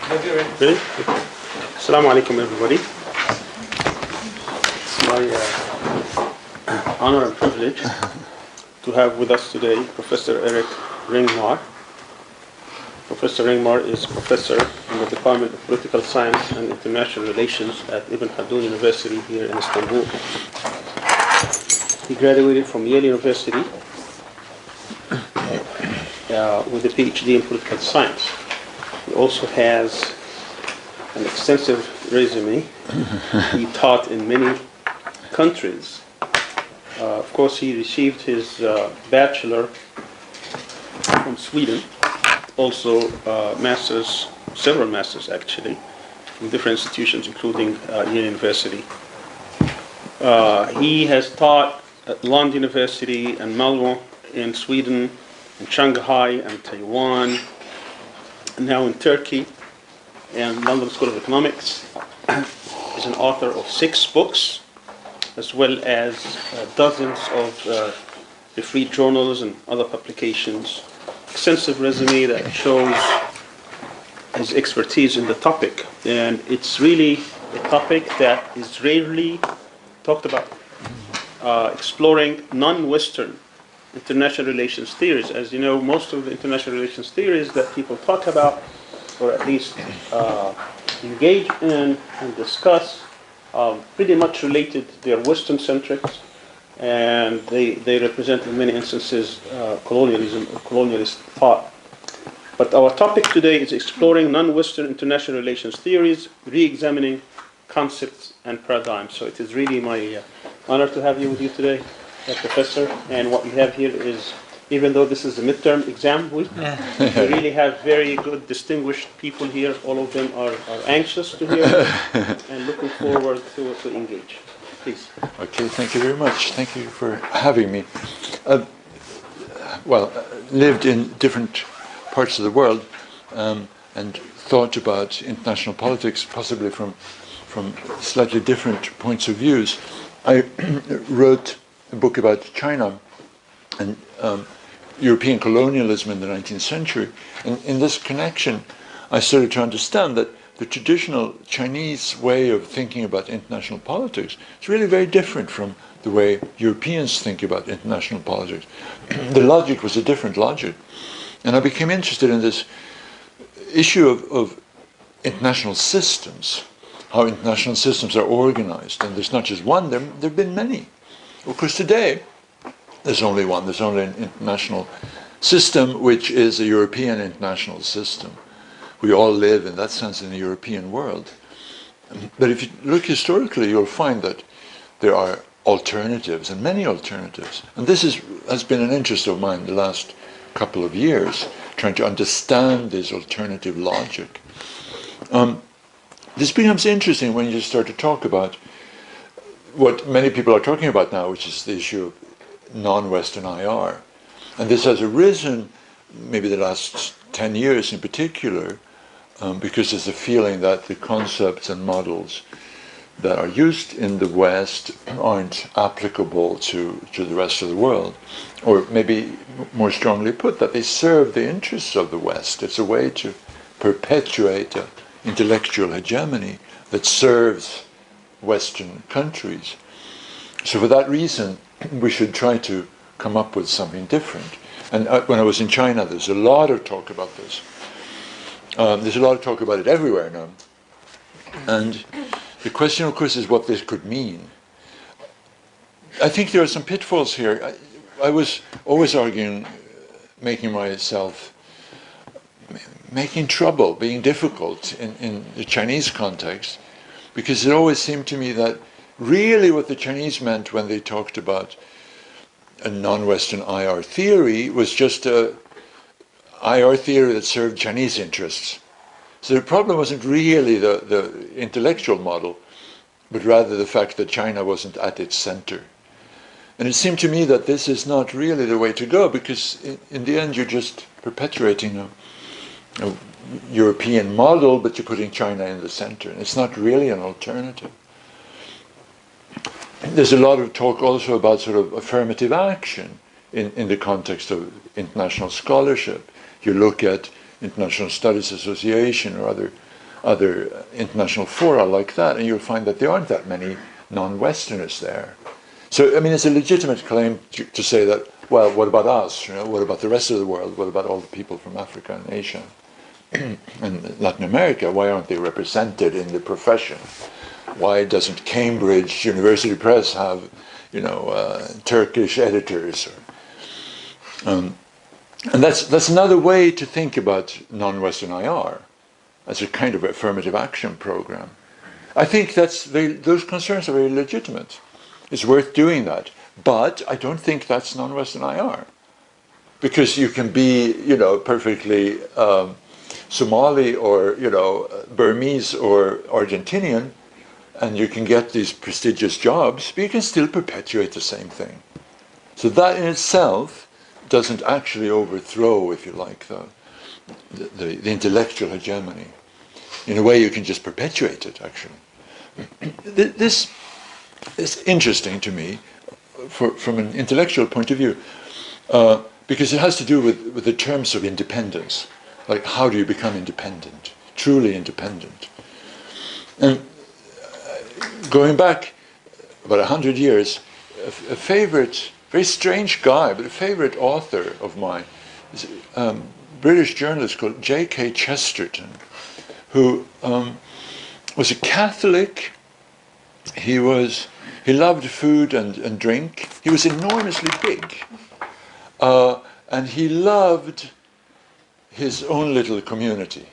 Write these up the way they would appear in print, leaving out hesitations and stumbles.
Really? Assalamu alaikum, everybody. It's my honor and privilege to have with us today Professor Erik Ringmar. Professor Ringmar is professor in the Department of Political Science and International Relations at Ibn Haldun University here in Istanbul. He graduated from Yale University with a PhD in political science. He also has an extensive resume. He taught in many countries. Of course, he received his bachelor from Sweden, also masters, several masters actually, in different institutions, including Yale University. He has taught at Lund University and Malmö in Sweden, in Shanghai and Taiwan, and now in Turkey and London School of Economics. He's an author of 6 books, as well as dozens of refereed journals and other publications. Extensive resume that shows his expertise in the topic, and it's really a topic that is rarely talked about. Exploring non-Western international relations theories. As you know, most of the international relations theories that people talk about, or at least engage in and discuss, pretty much related. They are Western-centric, and they represent in many instances colonialism or colonialist thought. But our topic today is exploring non-Western international relations theories, re-examining concepts and paradigms. So it is really my honor to have you with you today, Professor. And what we have here is, even though this is a midterm exam week, we really have very good, distinguished people here. All of them are anxious to hear and looking forward to engage. Please. Okay, thank you very much. Thank you for having me. Lived in different parts of the world and thought about international politics possibly from slightly different points of views. I wrote a book about China and European colonialism in the 19th century. And in this connection, I started to understand that the traditional Chinese way of thinking about international politics is really very different from the way Europeans think about international politics. The logic was a different logic. And I became interested in this issue of international systems, how international systems are organized. And there's not just one, there have been many. Of course, today, there's only one. There's only an international system, which is a European international system. We all live, in that sense, in the European world. But if you look historically, you'll find that there are alternatives, and many alternatives. And this has been an interest of mine the last couple of years, trying to understand this alternative logic. This becomes interesting when you start to talk about what many people are talking about now, which is the issue of non-Western IR. And this has arisen maybe the last 10 years in particular, because there's a feeling that the concepts and models that are used in the West aren't applicable to the rest of the world. Or maybe more strongly put, that they serve the interests of the West. It's a way to perpetuate an intellectual hegemony that serves Western countries. So for that reason, we should try to come up with something different. And when I was in China, there's a lot of talk about this. There's a lot of talk about it everywhere now. And the question, of course, is what this could mean. I think there are some pitfalls here. I was always arguing, making trouble, being difficult in the Chinese context, because it always seemed to me that really what the Chinese meant when they talked about a non-Western IR theory was just a IR theory that served Chinese interests. So the problem wasn't really the intellectual model, but rather the fact that China wasn't at its center. And it seemed to me that this is not really the way to go, because in the end you're just perpetuating a European model, but you're putting China in the center. And it's not really an alternative. There's a lot of talk also about sort of affirmative action in the context of international scholarship. You look at International Studies Association or other other international fora like that, and you'll find that there aren't that many non-Westerners there. So, I mean, it's a legitimate claim to say that, well, what about us? You know, what about the rest of the world? What about all the people from Africa and Asia and Latin America? Why aren't they represented in the profession? Why doesn't Cambridge University Press have, you know, Turkish editors? And that's another way to think about non-Western IR as a kind of affirmative action program. I think those concerns are very legitimate. It's worth doing that. But I don't think that's non-Western IR. Because you can be, you know, perfectly Somali or, you know, Burmese or Argentinian, and you can get these prestigious jobs, but you can still perpetuate the same thing. So that in itself doesn't actually overthrow, if you like, the intellectual hegemony. In a way, you can just perpetuate it, actually. This is interesting to me from an intellectual point of view, because it has to do with the terms of independence. Like, how do you become independent, truly independent? And going back about 100 years, a favorite, very strange guy, but a favorite author of mine is a British journalist called J.K. Chesterton, who was a Catholic. He loved food and drink. He was enormously big. And he loved his own little community.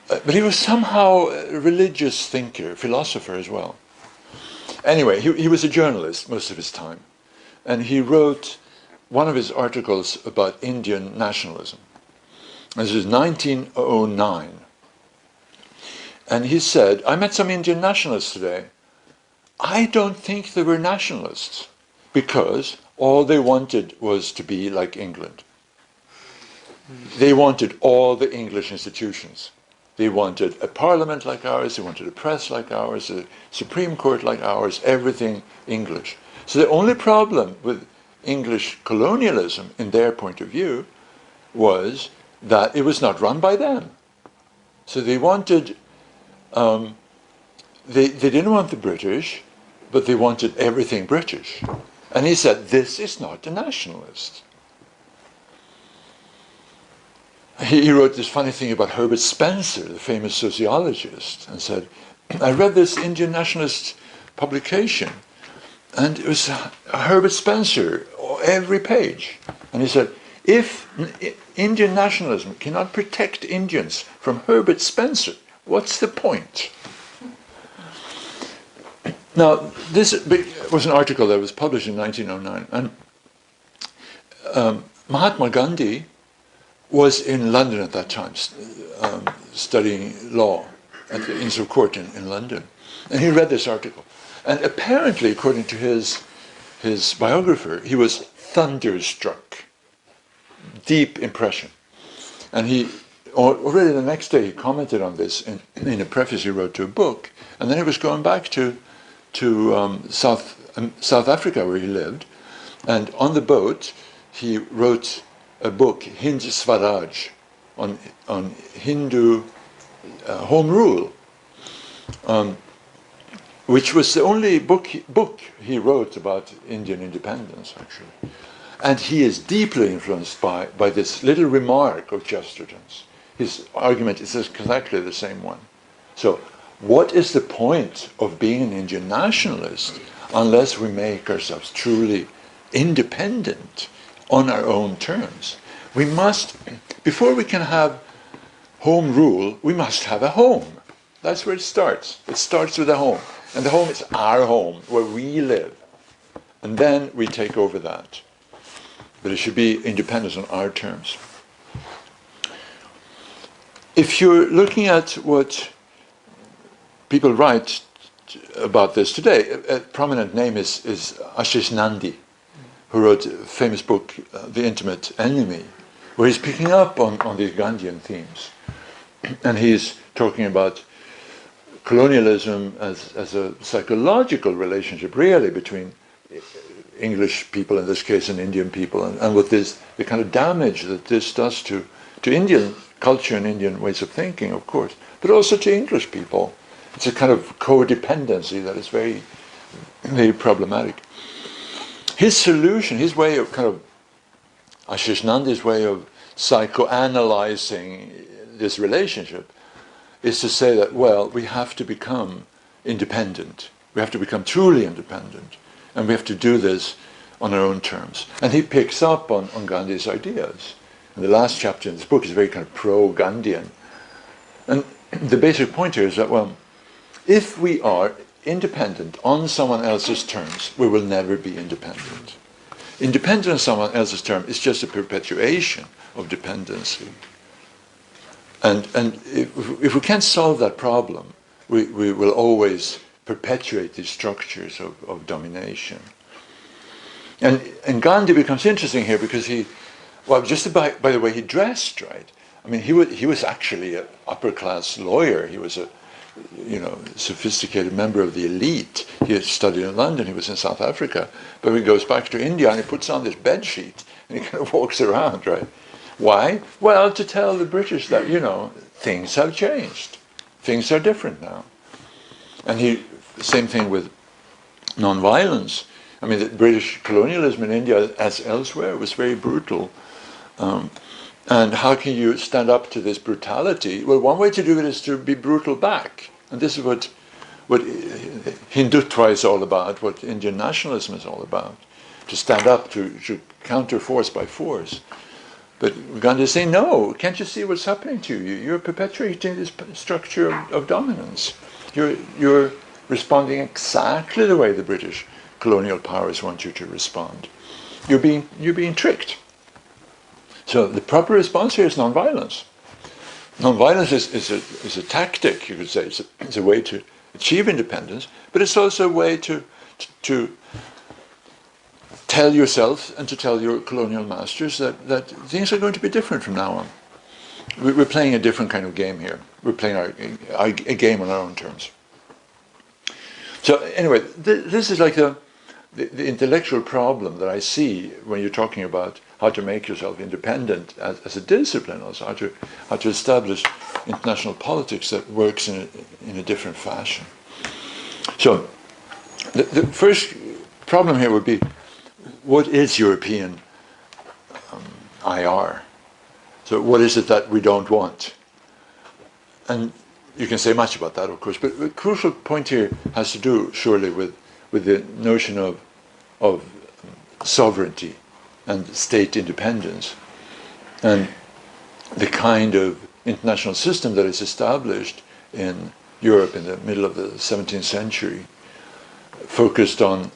But he was somehow a religious thinker, philosopher as well. Anyway, he was a journalist most of his time. And he wrote one of his articles about Indian nationalism. This is 1909. And he said, I met some Indian nationalists today. I don't think they were nationalists because all they wanted was to be like England. They wanted all the English institutions. They wanted a parliament like ours, they wanted a press like ours, a Supreme Court like ours, everything English. So the only problem with English colonialism, in their point of view, was that it was not run by them. So they wanted, they didn't want the British, but they wanted everything British. And he said, this is not a nationalist. He wrote this funny thing about Herbert Spencer, the famous sociologist, and said, I read this Indian nationalist publication, and it was Herbert Spencer, every page. And he said, if Indian nationalism cannot protect Indians from Herbert Spencer, what's the point? Now, this was an article that was published in 1909, and Mahatma Gandhi was in London at that time, studying law at the Inns of Court in London. And he read this article. And apparently, according to his biographer, he was thunderstruck. Deep impression. And he, already the next day, he commented on this in a preface he wrote to a book. And then he was going back to South Africa, where he lived. And on the boat, he wrote a book, Hind Swaraj, on Hindu home rule, which was the only book he wrote about Indian independence, actually. And he is deeply influenced by this little remark of Chesterton's. His argument is exactly the same one. So, what is the point of being an Indian nationalist unless we make ourselves truly independent on our own terms? We must, before we can have home rule, we must have a home. That's where it starts. It starts with a home. And the home is our home, where we live. And then we take over that. But it should be independence on our terms. If you're looking at what people write about this today, a prominent name is Ashish Nandi, who wrote a famous book, The Intimate Enemy, where he's picking up on these Gandhian themes. And he's talking about colonialism as a psychological relationship, really, between English people, in this case, and Indian people, and what this, the kind of damage that this does to Indian culture and Indian ways of thinking, of course, but also to English people. It's a kind of codependency that is very, very problematic. His solution, his way of kind of, Ashish Nandi's way of psychoanalyzing this relationship is to say that, well, we have to become independent. We have to become truly independent. And we have to do this on our own terms. And he picks up on Gandhi's ideas. And the last chapter in this book is very kind of pro-Gandhian. And the basic point here is that, well, if we are independent on someone else's terms, we will never be independent. Independent on someone else's terms is just a perpetuation of dependency. And if we can't solve that problem, we will always perpetuate these structures of domination. And Gandhi becomes interesting here because just by the way he dressed, right? I mean, he was actually an upper-class lawyer. He was a sophisticated member of the elite. He had studied in London. He was in South Africa. But he goes back to India and he puts on this bed sheet and he kind of walks around, right? Why? Well, to tell the British that, things have changed. Things are different now. And same thing with non-violence. I mean, the British colonialism in India, as elsewhere, was very brutal. And how can you stand up to this brutality? Well, one way to do it is to be brutal back. And this is what Hindutva is all about, what Indian nationalism is all about. To stand up, to counter force by force. But Gandhi is saying, no, can't you see what's happening to you? You're perpetuating this structure of dominance. You're responding exactly the way the British colonial powers want you to respond. You're being tricked. So the proper response here is nonviolence. Nonviolence is a tactic, you could say. It's a way to achieve independence, but it's also a way to tell yourself and to tell your colonial masters that things are going to be different from now on. We're playing a different kind of game here. We're playing a game on our own terms. So anyway, this is like the intellectual problem that I see when you're talking about how to make yourself independent as a discipline, also how to establish international politics that works in a different fashion. So the first problem here would be, what is European IR? So what is it that we don't want? And you can say much about that, of course, but the crucial point here has to do, surely, with the notion of sovereignty and state independence, and the kind of international system that is established in Europe in the middle of the 17th century, focused on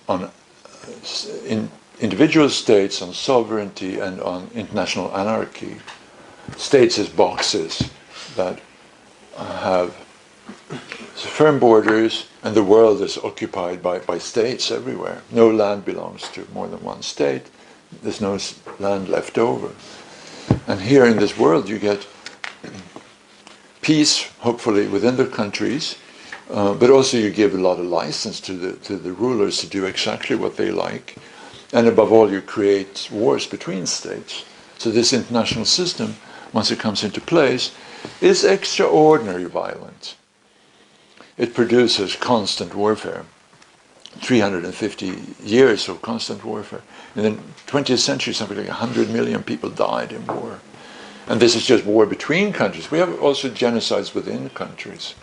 individual states, on sovereignty, and on international anarchy. States as boxes that have firm borders, and the world is occupied by states everywhere. No land belongs to more than one state. There's no land left over. And here in this world you get peace, hopefully, within the countries, but also you give a lot of license to the rulers to do exactly what they like. And above all, you create wars between states. So this international system, once it comes into place, is extraordinarily violent. It produces constant warfare. 350 years of constant warfare. In the 20th century, something like 100 million people died in war. And this is just war between countries. We have also genocides within countries.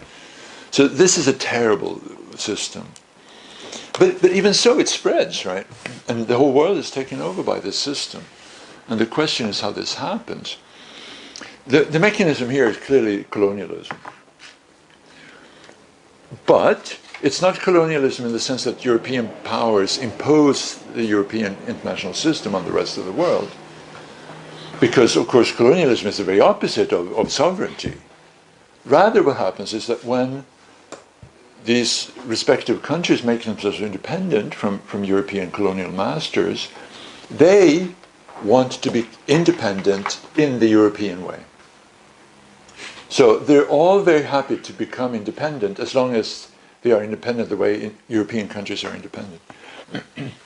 So this is a terrible system. But even so, it spreads, right? And the whole world is taken over by this system. And the question is how this happens. The mechanism here is clearly colonialism. But it's not colonialism in the sense that European powers impose the European international system on the rest of the world. Because, of course, colonialism is the very opposite of sovereignty. Rather, what happens is that when these respective countries make themselves independent from European colonial masters, they want to be independent in the European way. So they're all very happy to become independent as long as they are independent the way European countries are independent.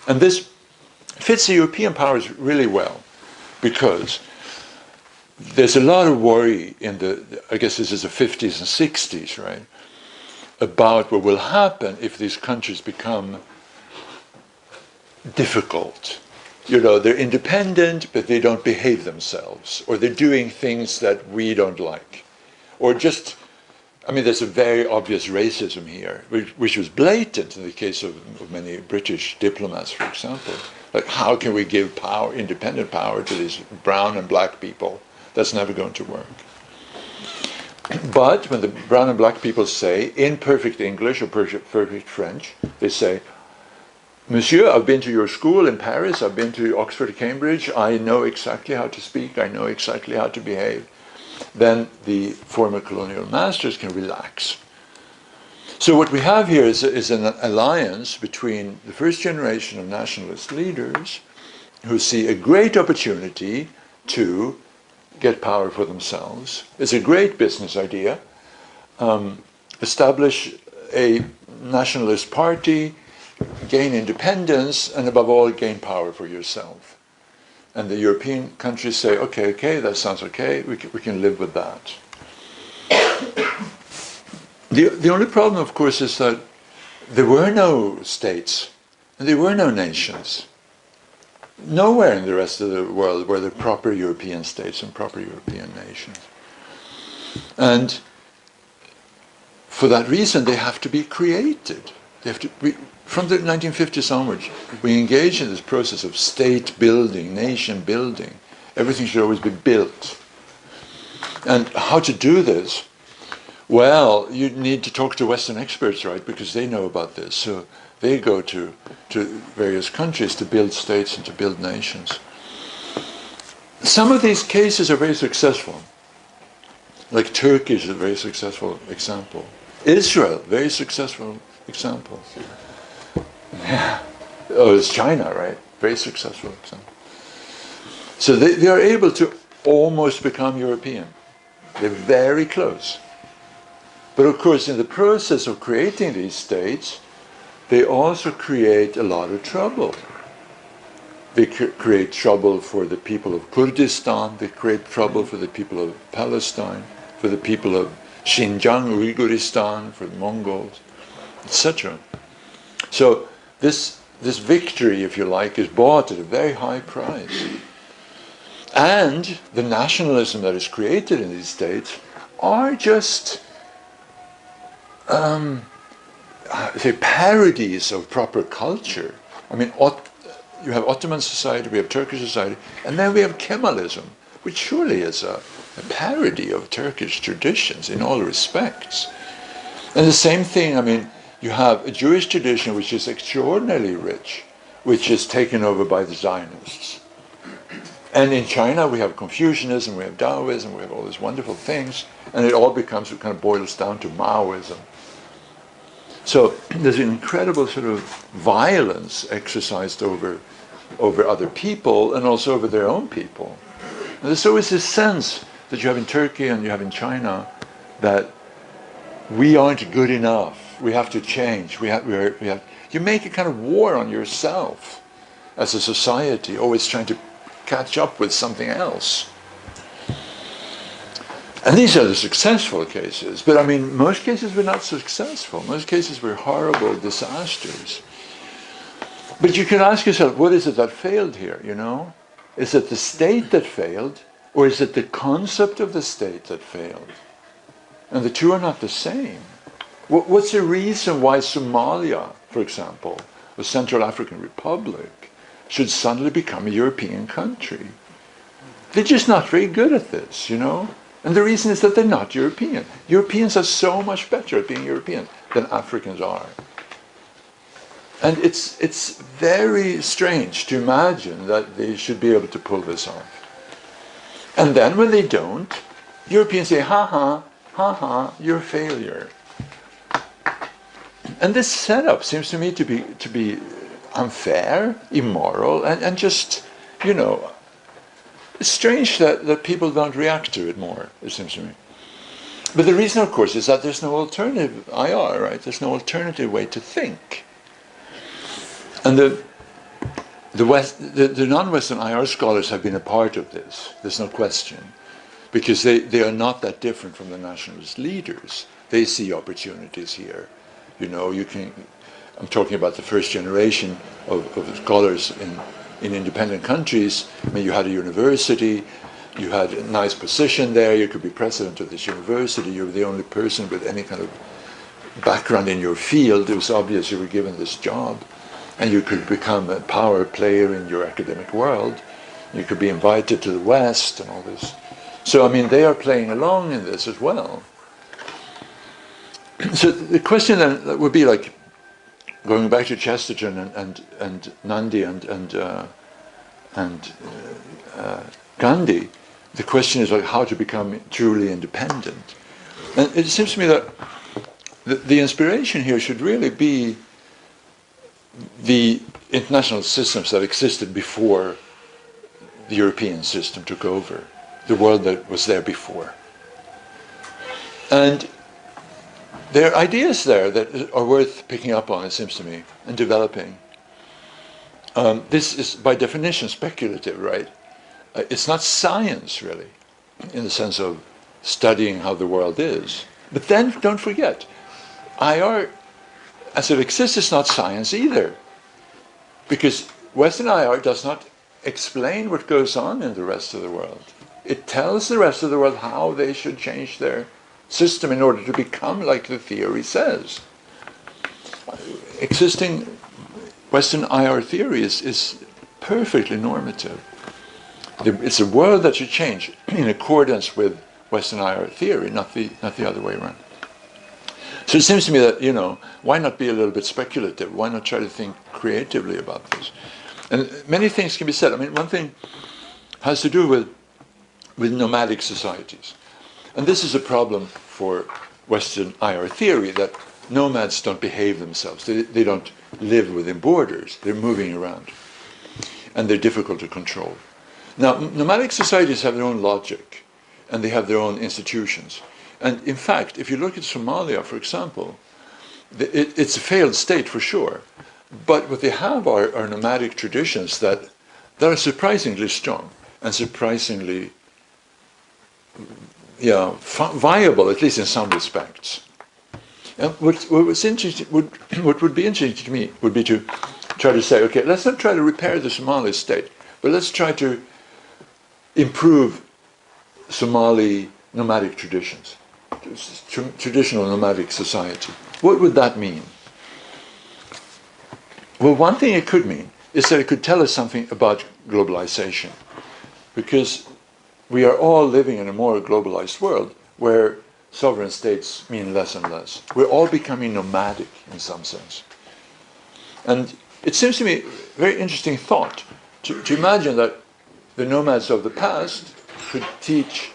And this fits the European powers really well, because there's a lot of worry in I guess this is the 50s and 60s, right, about what will happen if these countries become difficult. You know, they're independent, but they don't behave themselves, or they're doing things that we don't like, or just, I mean, there's a very obvious racism here, which was blatant in the case of many British diplomats, for example. Like, how can we give power, independent power, to these brown and black people? That's never going to work. But when the brown and black people say, in perfect English or perfect French, they say, Monsieur, I've been to your school in Paris, I've been to Oxford, Cambridge, I know exactly how to speak, I know exactly how to behave, then the former colonial masters can relax. So what we have here is an alliance between the first generation of nationalist leaders who see a great opportunity to get power for themselves. It's a great business idea. Establish a nationalist party, gain independence, and above all, gain power for yourself. And the European countries say, okay, that sounds okay, we can live with that. The only problem, of course, is that there were no states, and there were no nations. Nowhere in the rest of the world were there proper European states and proper European nations. And for that reason, they have to be created. They have to be, from the 1950s onwards, we engage in this process of state building, nation building. Everything should always be built. And how to do this? Well, you need to talk to Western experts, right? Because they know about this. So they go to various countries to build states and to build nations. Some of these cases are very successful. Like Turkey is a very successful example. Israel, very successful example. Yeah. Oh, it's China, right? Very successful example. So they are able to almost become European. They're very close. But of course, in the process of creating these states, they also create a lot of trouble. They create trouble for the people of Kurdistan, they create trouble for the people of Palestine, for the people of Xinjiang, Uyghuristan, for the Mongols, etc. So this victory, if you like, is bought at a very high price. And the nationalism that is created in these states are just say parodies of proper culture. I mean, you have Ottoman society, we have Turkish society, and then we have Kemalism, which surely is a parody of Turkish traditions in all respects. And the same thing, I mean, you have a Jewish tradition which is extraordinarily rich, which is taken over by the Zionists. And in China we have Confucianism, we have Taoism, we have all these wonderful things, and it all becomes, it kind of boils down to Maoism. So there's an incredible sort of violence exercised over other people and also over their own people. And there's always this sense that you have in Turkey and you have in China that we aren't good enough. We have to change. We have. You make a kind of war on yourself as a society, always trying to catch up with something else. And these are the successful cases. But I mean, most cases were not successful. Most cases were horrible disasters. But you can ask yourself, what is it that failed here, you know? Is it the state that failed, or is it the concept of the state that failed? And the two are not the same. What's the reason why Somalia, for example, the Central African Republic, should suddenly become a European country? They're just not very good at this, you know? And the reason is that they're not European. Europeans are so much better at being European than Africans are. And it's very strange to imagine that they should be able to pull this off. And then when they don't, Europeans say, ha ha, you're a failure. And this setup seems to me to be unfair, immoral, and just, you know, it's strange that people don't react to it more, it seems to me. But the reason, of course, is that there's no alternative IR, right? There's no alternative way to think. And the non-Western IR scholars have been a part of this. There's no question. because they are not that different from the nationalist leaders. They see opportunities here. You know, I'm talking about the first generation of scholars in independent countries. I mean, you had a university, you had a nice position there, you could be president of this university, you were the only person with any kind of background in your field. It was obvious you were given this job, and you could become a power player in your academic world. You could be invited to the West and all this. So, I mean, they are playing along in this as well. So the question then would be like, going back to Chesterton and Nandi and Gandhi, the question is like how to become truly independent. And it seems to me that the inspiration here should really be the international systems that existed before the European system took over, the world that was there before. And there are ideas there that are worth picking up on, it seems to me, and developing. This is, by definition, speculative, right? It's not science, really, in the sense of studying how the world is. But then, don't forget, IR, as it exists, is not science either. Because Western IR does not explain what goes on in the rest of the world. It tells the rest of the world how they should change their system in order to become like the theory says. Existing Western IR theory is perfectly normative. It's a world that should change in accordance with Western IR theory, not the other way around. So it seems to me that, you know, why not be a little bit speculative? Why not try to think creatively about this? And many things can be said. I mean, one thing has to do with nomadic societies. And this is a problem for Western IR theory, that nomads don't behave themselves. They don't live within borders. They're moving around. And they're difficult to control. Now, nomadic societies have their own logic, and they have their own institutions. And in fact, if you look at Somalia, for example, it's a failed state for sure. But what they have are nomadic traditions that are surprisingly strong and surprisingly viable, at least in some respects. And what would be interesting to me would be to try to say, okay, let's not try to repair the Somali state, but let's try to improve Somali nomadic traditions, traditional nomadic society. What would that mean? Well, one thing it could mean is that it could tell us something about globalization, because we are all living in a more globalized world where sovereign states mean less and less. We're all becoming nomadic in some sense. And it seems to me a very interesting thought to imagine that the nomads of the past could teach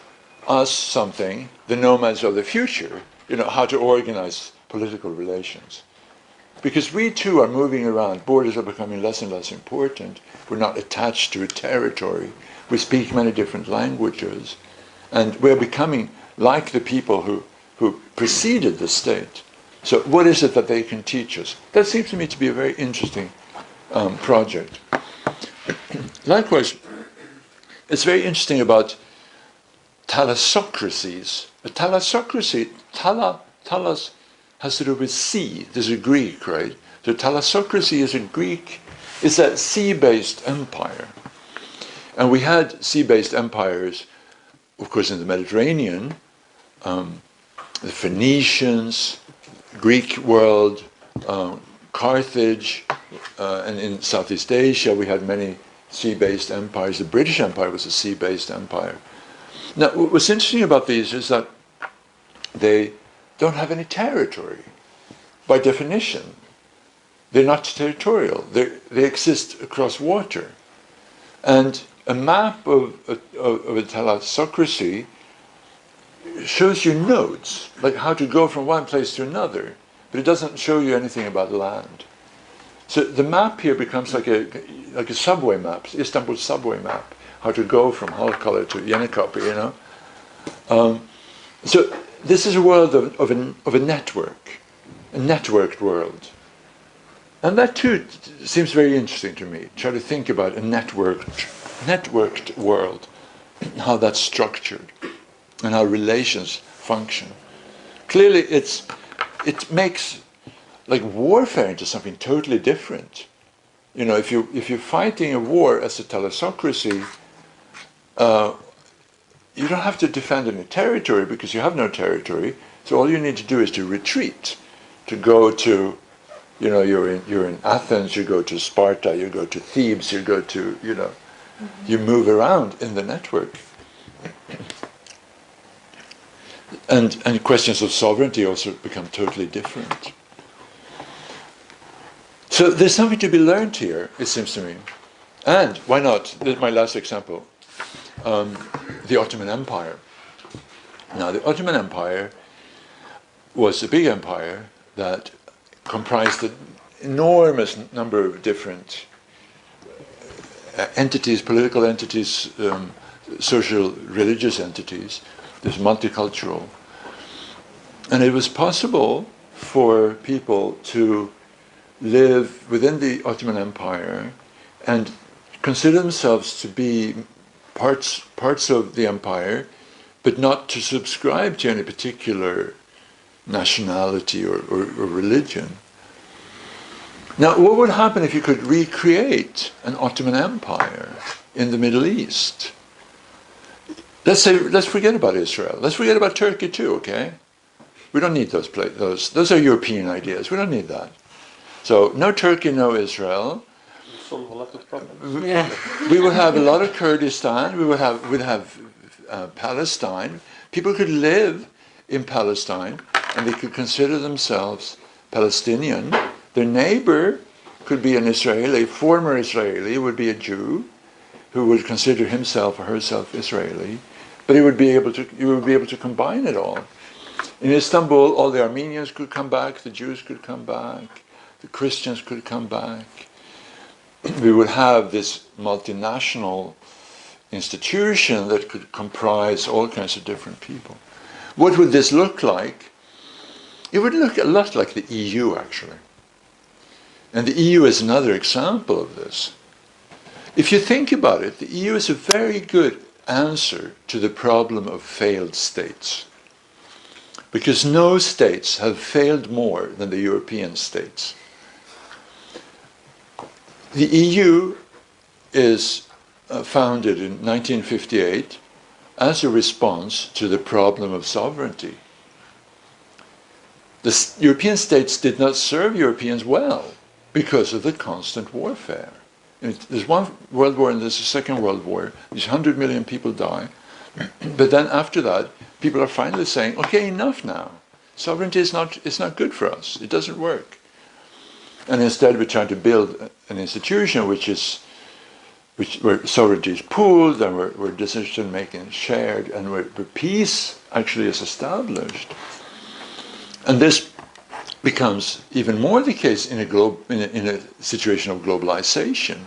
us something, the nomads of the future, you know, how to organize political relations. Because we too are moving around, borders are becoming less and less important, we're not attached to a territory, we speak many different languages, and we're becoming like the people who preceded the state. So what is it that they can teach us? That seems to me to be a very interesting project. Likewise, it's very interesting about thalassocracies. A thalassocracy, thalas has to do with sea. There's a Greek, right? So thalassocracy is a sea-based empire. And we had sea-based empires, of course, in the Mediterranean, the Phoenicians, Greek world, Carthage, and in Southeast Asia we had many sea-based empires. The British Empire was a sea-based empire. Now, what's interesting about these is that they don't have any territory. By definition, they're not territorial. They exist across water. And a map of a thalassocracy shows you nodes, like how to go from one place to another, but it doesn't show you anything about land. So the map here becomes like a subway map, Istanbul subway map, how to go from Halkalı to Yenikapı, you know. So this is a world of a network, a networked world. And that too seems very interesting to me, try to think about a networked world, how that's structured. and how relations function. Clearly, it makes like warfare into something totally different. You know, if you're fighting a war as a thalassocracy, you don't have to defend any territory because you have no territory. So all you need to do is to retreat, to go to, you know, you're in Athens, you go to Sparta, you go to Thebes, you go to, you know, you move around in the network. And questions of sovereignty also become totally different. So there's something to be learned here, it seems to me. And why not? This is my last example. The Ottoman Empire. Now, the Ottoman Empire was a big empire that comprised an enormous number of different entities, political entities, social, religious entities. It was multicultural. And it was possible for people to live within the Ottoman Empire and consider themselves to be parts of the empire, but not to subscribe to any particular nationality or religion. Now, what would happen if you could recreate an Ottoman Empire in the Middle East? Let's forget about Israel. Let's forget about Turkey too, okay? We don't need those are European ideas. We don't need that. So no Turkey, no Israel. Solve a lot of problems. Yeah. We would have a lot of Kurdistan. We'd have Palestine. People could live in Palestine, and they could consider themselves Palestinian. Their neighbor could be an Israeli, former Israeli, would be a Jew, who would consider himself or herself Israeli, but you would be able to combine it all. In Istanbul, all the Armenians could come back, the Jews could come back, the Christians could come back. We would have this multinational institution that could comprise all kinds of different people. What would this look like? It would look a lot like the EU, actually. And the EU is another example of this. If you think about it, the EU is a very good answer to the problem of failed states. Because no states have failed more than the European states. The EU is founded in 1958 as a response to the problem of sovereignty. The European states did not serve Europeans well because of the constant warfare. There's one world war and there's a second world war. These 100 million people die. But then after that, people are finally saying, okay, enough now. Sovereignty is not good for us. It doesn't work. And instead we're trying to build an institution where sovereignty is pooled and where decision making is shared and where peace actually is established. And this becomes even more the case in a situation of globalization,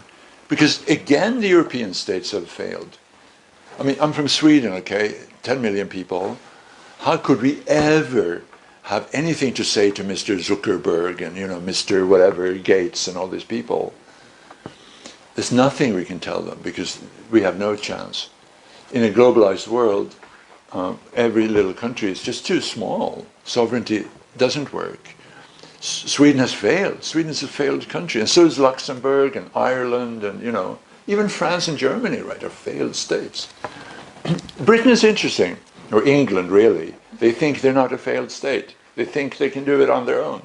because again the European states have failed. I mean, I'm from Sweden, okay, 10 million people. How could we ever have anything to say to Mr. Zuckerberg and, Mr. whatever, Gates and all these people? There's nothing we can tell them because we have no chance. In a globalized world, every little country is just too small. Sovereignty doesn't work. Sweden has failed. Sweden is a failed country, and so is Luxembourg and Ireland and, even France and Germany, right, are failed states. Britain is interesting, or England, really. They think they're not a failed state. They think they can do it on their own.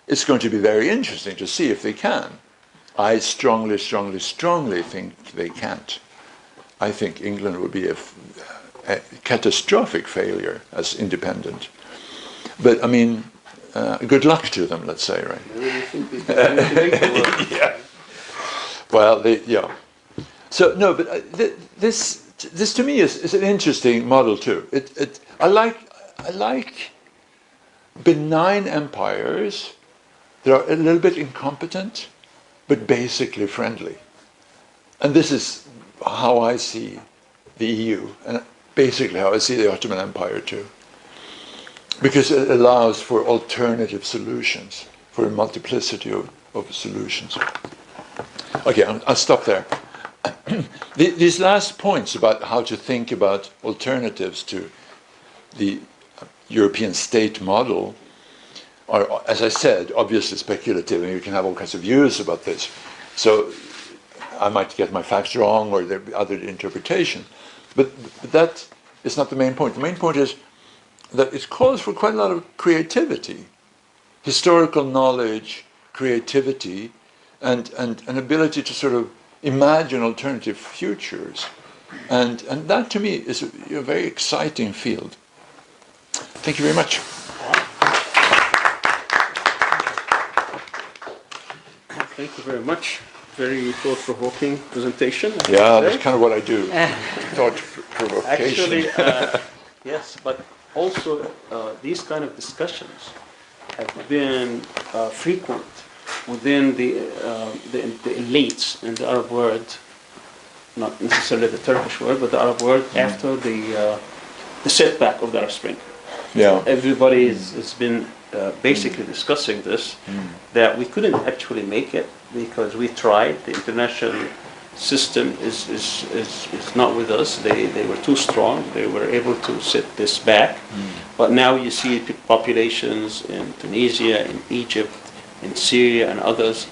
It's going to be very interesting to see if they can. I strongly, strongly, strongly think they can't. I think England would be a catastrophic failure as independent. But, I mean, good luck to them, let's say, right? I really think they can make the world. Yeah. Well, yeah. So, no, but this to me is an interesting model too. I like benign empires that are a little bit incompetent, but basically friendly. And this is how I see the EU, and basically how I see the Ottoman Empire too. Because it allows for alternative solutions, for a multiplicity of solutions. Okay, I'll stop there. these last points about how to think about alternatives to the European state model are, as I said, obviously speculative, and you can have all kinds of views about this. So I might get my facts wrong, or there be other interpretation. But that is not the main point. The main point is that it calls for quite a lot of creativity, historical knowledge, creativity, and an ability to sort of imagine alternative futures. And that, to me, is a very exciting field. Thank you very much. Thank you very much. Very thought-provoking presentation. Yeah, that's kind of what I do. Thought-provocation. Actually, yes, but also these kind of discussions have been frequent within the elites in the Arab world, not necessarily the Turkish world, but the Arab world after the setback of the Arab Spring. Yeah. Everybody has been basically discussing this, that we couldn't actually make it because we tried. The international system is not with us. They were too strong. They were able to set this back. But now you see populations in Tunisia, in Egypt, in Syria and others,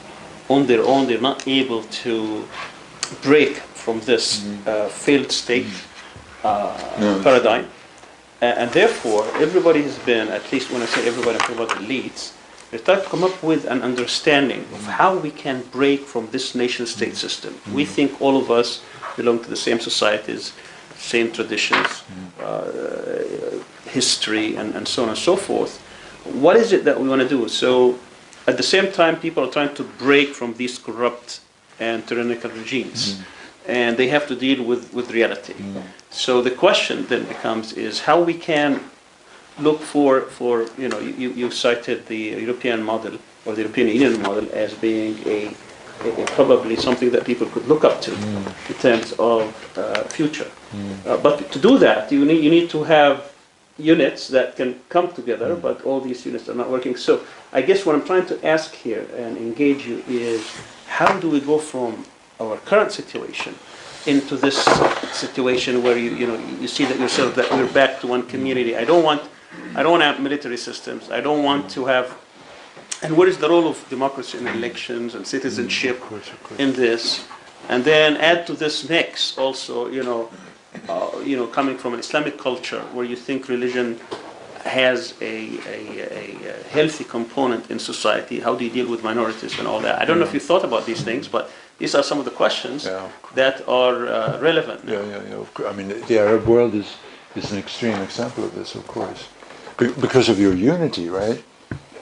on their own, they're not able to break from this failed state paradigm. And therefore, everybody has been, at least when I say everybody, I'm talking about the elites, they try to come up with an understanding of how we can break from this nation-state system. We think all of us belong to the same societies, same traditions, history, and so on and so forth. What is it that we want to do? So, at the same time, people are trying to break from these corrupt and tyrannical regimes. And they have to deal with reality. So the question then becomes is how we can look for you cited the European model or the European Union model as being a probably something that people could look up to in terms of future. But to do that, you need to have units that can come together, but all these units are not working. So I guess what I'm trying to ask here and engage you is how do we go from our current situation into this situation where you see that yourself that we're back to one community. I don't want to have military systems. I don't want to have. And what is the role of democracy in elections and citizenship in this? And then add to this mix also, coming from an Islamic culture where you think religion has a healthy component in society. How do you deal with minorities and all that? I don't know if you thought about these things, but these are some of the questions that are relevant now. Yeah. I mean, the Arab world is an extreme example of this, of course, because of your unity, right?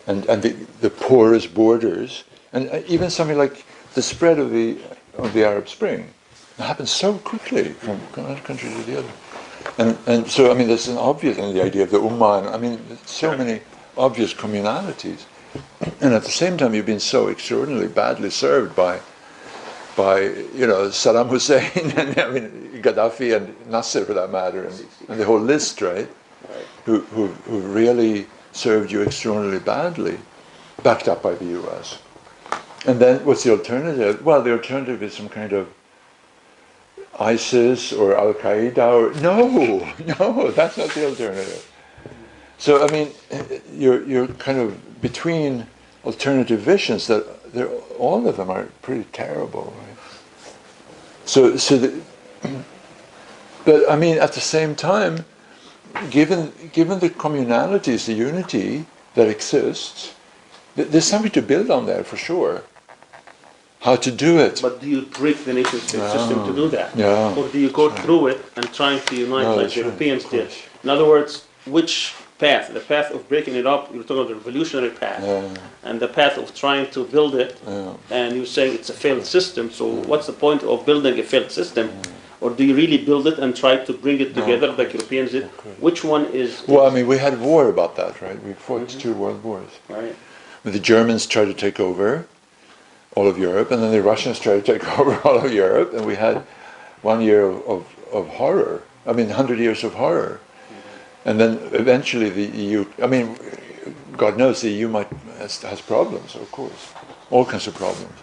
And the porous borders, and even something like the spread of the Arab Spring. It happens so quickly from one country to the other. And so, I mean, there's an obvious, and the idea of the Ummah, and, I mean, so many obvious communalities. And at the same time, you've been so extraordinarily badly served by Saddam Hussein, and I mean, Gaddafi and Nasser for that matter, and the whole list, right? Who really served you extraordinarily badly, backed up by the US. And then what's the alternative? Well, the alternative is some kind of ISIS or Al-Qaeda or no, that's not the alternative. So I mean, you're kind of between alternative visions that all of them are pretty terrible, right? But I mean, at the same time, given the communalities, the unity that exists, there's something to build on there for sure. How to do it? But do you break the nation-state system to do that? Yeah. Or do you go through it and trying to unite like the Europeans did? In other words, which path? The path of breaking it up, you're talking about the revolutionary path, and the path of trying to build it, and you're saying it's a failed system, so what's the point of building a failed system? Or do you really build it and try to bring it together like Europeans did? Which one is... Well, I mean, we had war about that, right? We fought 2 world wars. Right. The Germans tried to take over all of Europe, and then the Russians tried to take over all of Europe, and we had 1 year of horror. I mean, 100 years of horror. And then eventually the EU, I mean, God knows the EU has problems, of course. All kinds of problems.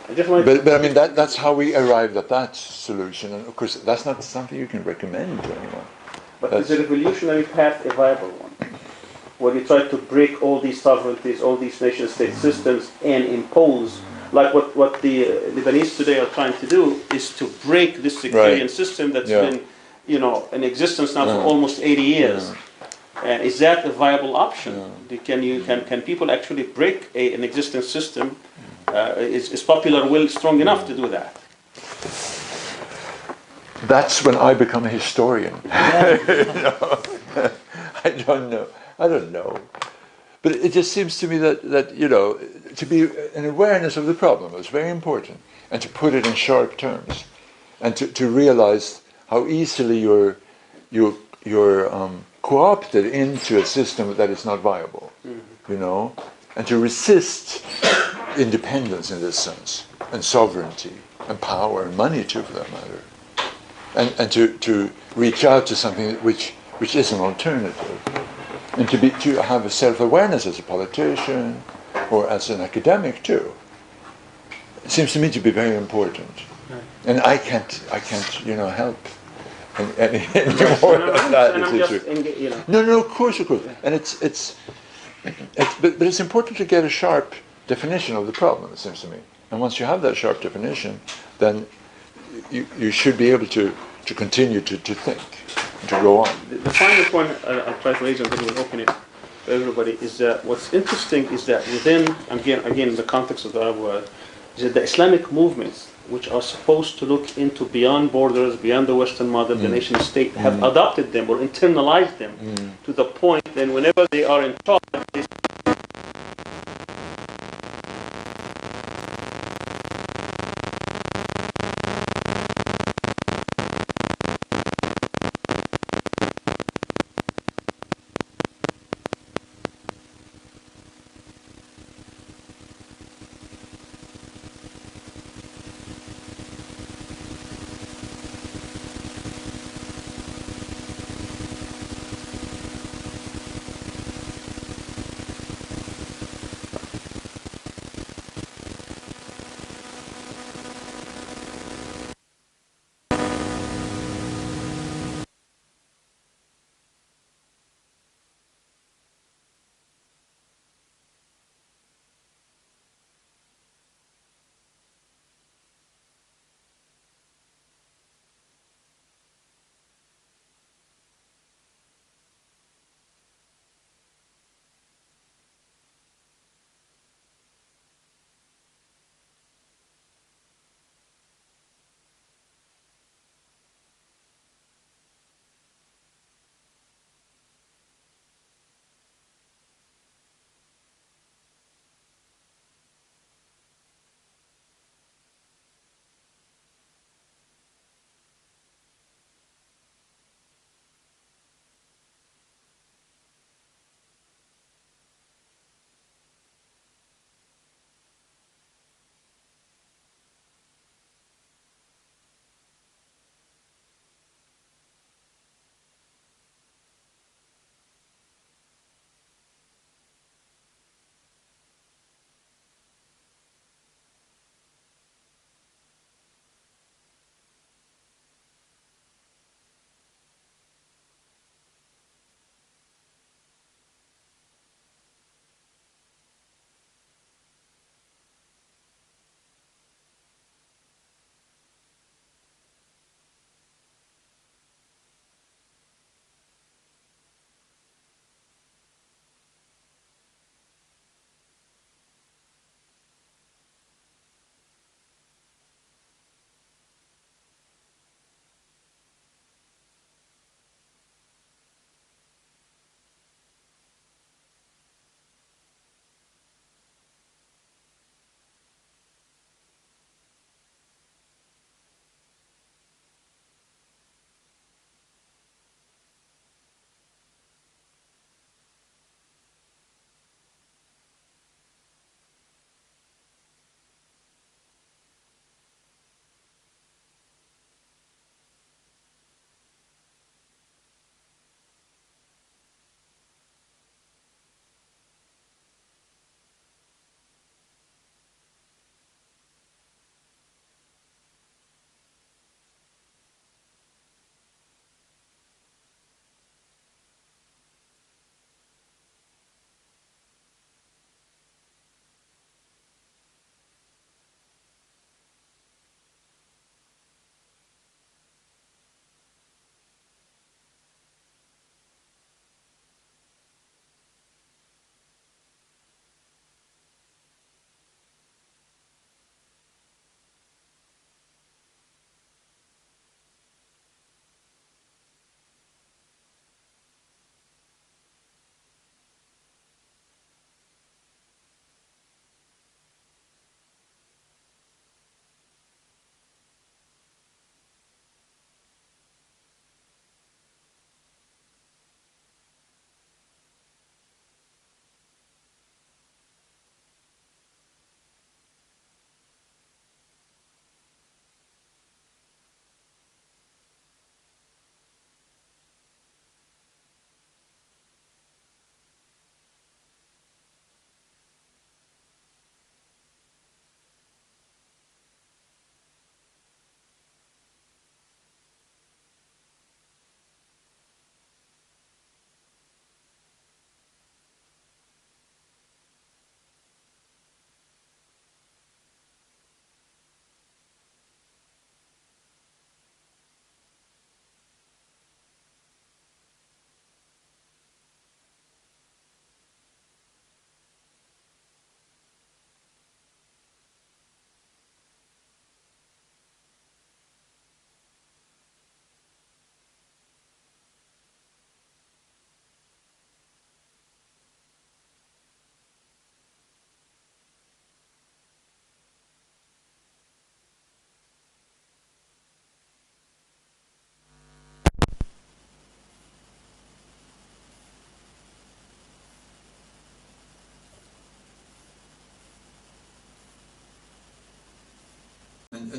I just wanted But I mean, that's how we arrived at that solution. And of course, that's not something you can recommend to anyone. But is the revolutionary path a viable one? Where you try to break all these sovereignties, all these nation-state systems, and impose, like what the Lebanese today are trying to do, is to break this sectarian system that's been, in existence now for almost 80 years. And is that a viable option? Can people actually break an existing system? Is popular will strong enough to do that? That's when I become a historian. I don't know. But it just seems to me that to be an awareness of the problem is very important, and to put it in sharp terms, and to realize how easily you're co-opted into a system that is not viable, and to resist independence in this sense, and sovereignty, and power, and money too, for that matter, and to reach out to something which is an alternative, and to have a self-awareness as a politician or as an academic too. It seems to me to be very important, and I can't help any more than that. No, of course. And but it's important to get a sharp definition of the problem, it seems to me. And once you have that sharp definition, then you should be able to continue to think, to go on. The final point I'll try to raise, and then we'll open it for everybody, is that what's interesting is that within, again in the context of the Arab world, is that the Islamic movements, which are supposed to look into beyond borders, beyond the Western model, the nation state, have adopted them or internalized them to the point that whenever they are in charge, they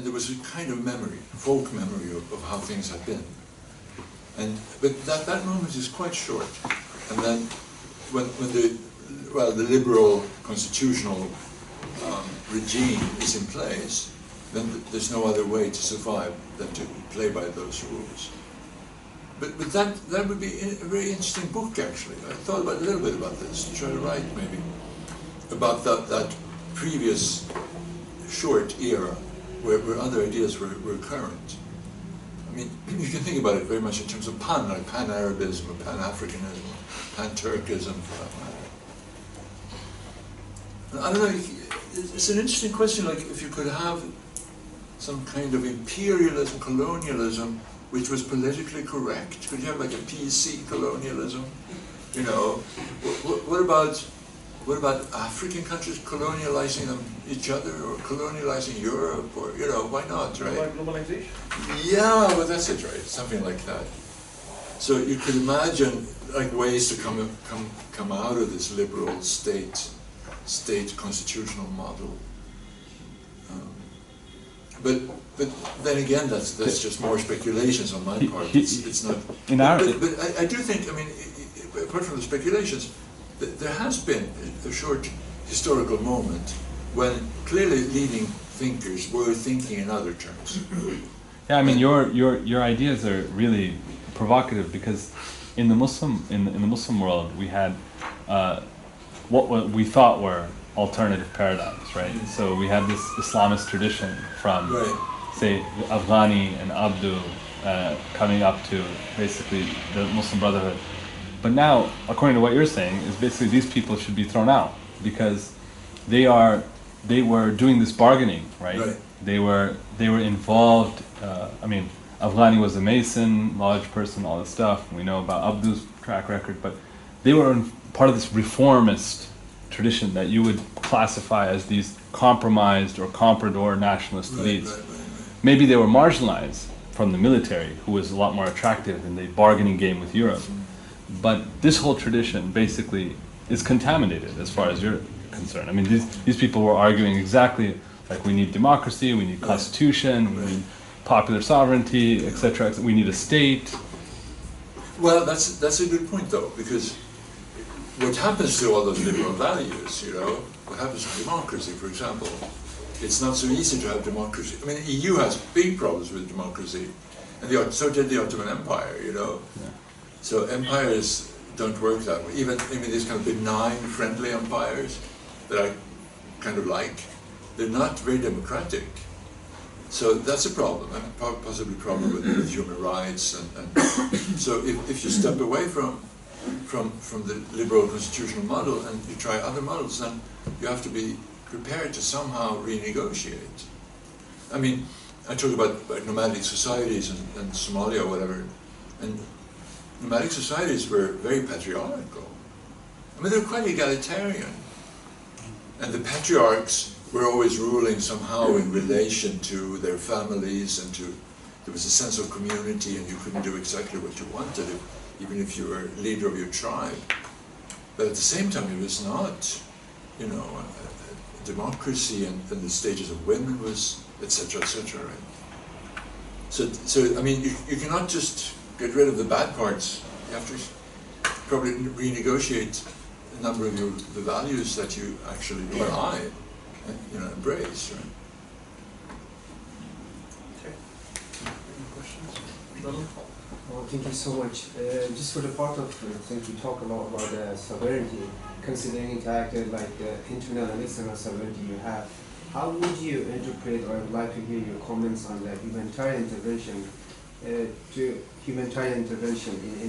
there was a kind of memory, folk memory of how things had been. But that moment is quite short. And then when the liberal constitutional regime is in place, then there's no other way to survive than to play by those rules. But that would be a very interesting book, actually. I thought a little bit about this, to try to write maybe about that previous short era where other ideas were current. I mean, you can think about it very much in terms of like pan-Arabism, or pan-Africanism, pan-Turkism, for that matter. I don't know, it's an interesting question, like if you could have some kind of imperialism, colonialism, which was politically correct. Could you have like a PC colonialism? You know, what about African countries colonializing each other, or colonializing Europe, or, you know, why not, right? Like globalization? Yeah, well, that's it, right? Something like that. So you could imagine like ways to come out of this liberal state constitutional model. But then again, that's just more speculations on my part. It's not. But I do think, I mean, apart from the speculations, there has been a short historical moment when clearly leading thinkers were thinking in other terms. Yeah, I mean, your ideas are really provocative, because in the Muslim world we had what we thought were alternative paradigms, right? So we had this Islamist tradition from, say, Afghani and Abdu coming up to basically the Muslim Brotherhood. But now, according to what you're saying, is basically these people should be thrown out, because they were doing this bargaining, right? They were involved. I mean, Afghani was a Mason, lodge person, all this stuff. We know about Abdu's track record, but they were part of this reformist tradition that you would classify as these compromised or comprador nationalist elites. Maybe they were marginalized from the military, who was a lot more attractive in the bargaining game with Europe. But this whole tradition basically is contaminated as far as you're concerned. I mean, these people were arguing exactly like, we need democracy, we need constitution, we need popular sovereignty, etc. We need a state. Well, that's a good point, though, because what happens to all those liberal values, you know, what happens to democracy, for example, it's not so easy to have democracy. I mean, the EU has big problems with democracy, and so did the Ottoman Empire, you know. Yeah. So empires don't work that way. Even, I mean, these kind of benign, friendly empires that I kind of like, they're not very democratic. So that's a problem, and possibly a problem with human rights. And so if you step away from the liberal constitutional model and you try other models, then you have to be prepared to somehow renegotiate. I mean, I talk about nomadic societies in Somalia or whatever, and nomadic societies were very patriarchal. I mean, they were quite egalitarian. And the patriarchs were always ruling somehow in relation to their families, and there was a sense of community, and you couldn't do exactly what you wanted, even if you were leader of your tribe. But at the same time, it was not, you know, a democracy, and the status of women was, etc., etc., right? So I mean, you cannot just get rid of the bad parts. You have to probably renegotiate a number of the values that you actually, or I, you know, embrace, right? Okay. Any questions? Well, thank you so much. Just for the part of things we talk a lot about sovereignty, considering the fact that like the internal and external sovereignty you have, how would you interpret, or I would like to hear your comments on the humanitarian intervention, in